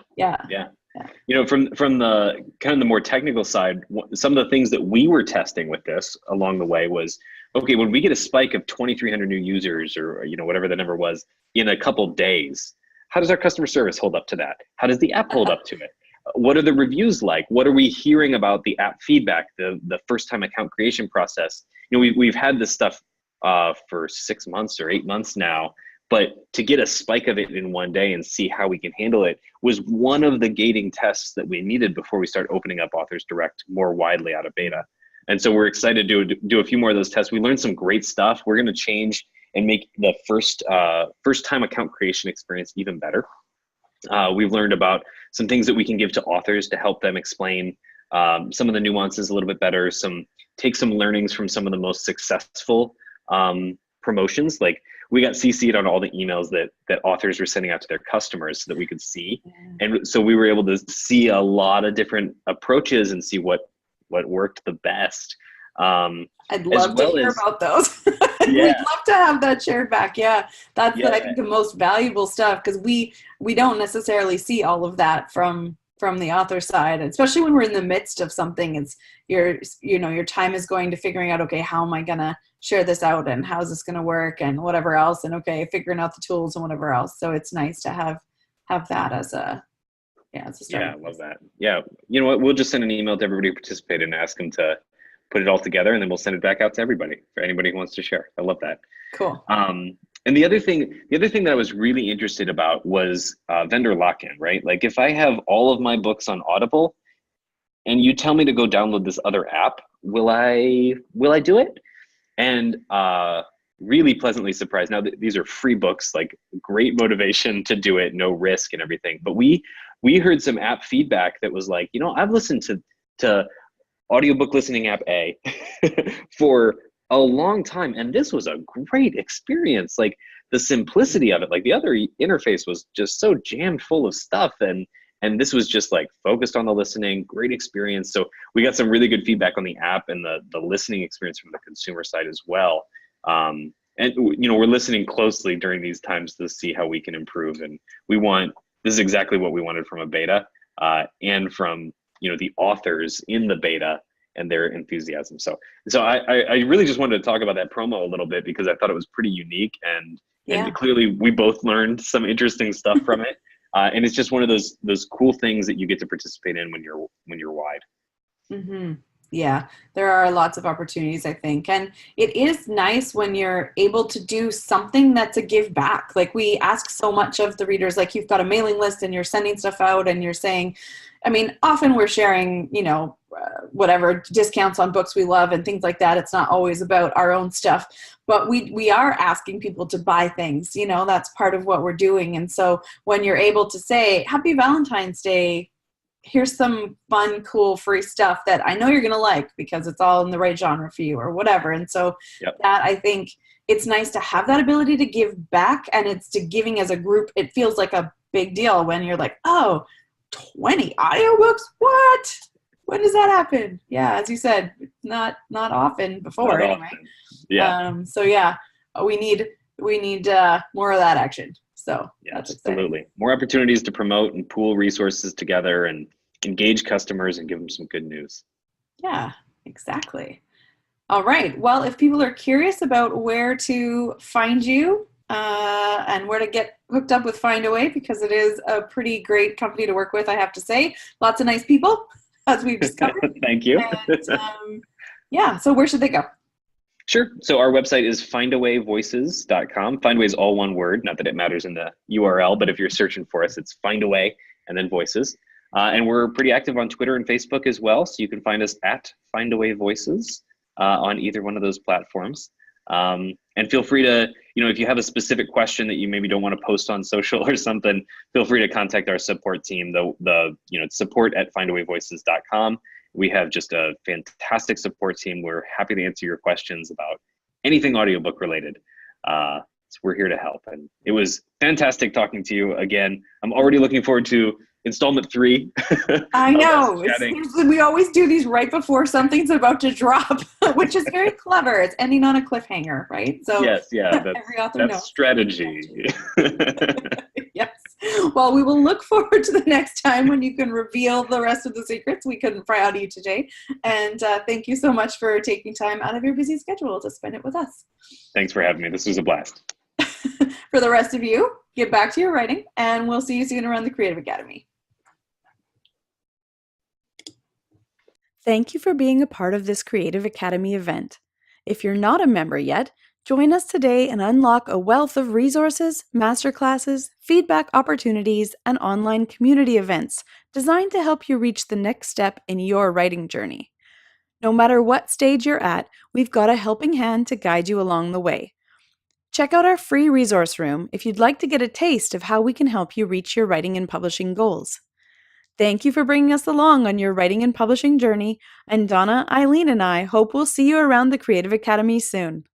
From the kind of the more technical side, some of the things that we were testing with this along the way was, okay, when we get a spike of 2,300 new users, or whatever the number was, in a couple days, how does our customer service hold up to that? How does the app hold up to it? What are the reviews like? What are we hearing about the app feedback, the first time account creation process? We've had this stuff for 6 months or 8 months now, but to get a spike of it in one day and see how we can handle it was one of the gating tests that we needed before we start opening up Authors Direct more widely out of beta. And so we're excited to do a few more of those tests. We learned some great stuff. We're going to change and make the first time account creation experience even better. We've learned about some things that we can give to authors to help them explain some of the nuances a little bit better. Take some learnings from some of the most successful promotions. Like, we got CC'd on all the emails that authors were sending out to their customers so that we could see. And so we were able to see a lot of different approaches and see what worked the best. I'd love to hear about those. We'd love to have that shared back. Yeah, that's I think the most valuable stuff, because we don't necessarily see all of that from the author side, especially when we're in the midst of something. It's your time is going to figuring out, okay, how am I gonna share this out, and how's this gonna work, and whatever else, and figuring out the tools and whatever else. So it's nice to have that as a start. Yeah, I love that. Yeah, you know what? We'll just send an email to everybody who participated and ask them to put it all together, and then we'll send it back out to everybody for anybody who wants to share. I love that. Cool. And the other thing that I was really interested about was vendor lock-in, right? Like if I have all of my books on Audible and you tell me to go download this other app, will I do it? And really pleasantly surprised. Now these are free books, like great motivation to do it, no risk and everything. But we heard some app feedback that was like, I've listened to audiobook listening app A for a long time, and this was a great experience. Like the simplicity of it, like the other interface was just so jammed full of stuff, and this was just like focused on the listening, great experience. So we got some really good feedback on the app and the listening experience from the consumer side as well. And we're listening closely during these times to see how we can improve, and this is exactly what we wanted from a beta, and from the authors in the beta and their enthusiasm. So I really just wanted to talk about that promo a little bit because I thought it was pretty unique, and clearly we both learned some interesting stuff from it. And it's just one of those cool things that you get to participate in when you're wide. Mm-hmm. Yeah, there are lots of opportunities, I think. And it is nice when you're able to do something that's a give back. Like we ask so much of the readers, like you've got a mailing list and you're sending stuff out and you're saying, often we're sharing, whatever discounts on books we love and things like that. It's not always about our own stuff, but we are asking people to buy things, that's part of what we're doing. And so when you're able to say, Happy Valentine's Day, here's some fun, cool, free stuff that I know you're going to like because it's all in the right genre for you or whatever. And so that, I think it's nice to have that ability to give back, and it's to giving as a group. It feels like a big deal when you're like, 20 audiobooks? What? When does that happen? Yeah, as you said, not often before anyway. Often. Yeah. We need more of that action. So that's absolutely. More opportunities to promote and pool resources together and engage customers and give them some good news. Yeah, exactly. All right. Well, if people are curious about where to find you and where to get hooked up with Findaway, because it is a pretty great company to work with, I have to say. Lots of nice people, as we've discovered. Thank you. And, so where should they go? Sure. So our website is findawayvoices.com. Findaway is all one word, not that it matters in the URL, but if you're searching for us, it's Findaway and then Voices. And we're pretty active on Twitter and Facebook as well. So you can find us at Findaway Voices on either one of those platforms. And feel free to, if you have a specific question that you maybe don't want to post on social or something, feel free to contact our support team, support at findawayvoices.com. We have just a fantastic support team. We're happy to answer your questions about anything audiobook related. So we're here to help. And it was fantastic talking to you again. I'm already looking forward to installment 3. I know. We always do these right before something's about to drop, which is very clever. It's ending on a cliffhanger, right? So yes, that's strategy. Yes. Well, we will look forward to the next time when you can reveal the rest of the secrets we couldn't pry out of you today. And thank you so much for taking time out of your busy schedule to spend it with us. Thanks for having me. This was a blast. For the rest of you, get back to your writing, and we'll see you soon around the Creative Academy. Thank you for being a part of this Creative Academy event. If you're not a member yet, join us today and unlock a wealth of resources, masterclasses, feedback opportunities, and online community events designed to help you reach the next step in your writing journey. No matter what stage you're at, we've got a helping hand to guide you along the way. Check out our free resource room if you'd like to get a taste of how we can help you reach your writing and publishing goals. Thank you for bringing us along on your writing and publishing journey, and Donna, Eileen, and I hope we'll see you around the Creative Academy soon.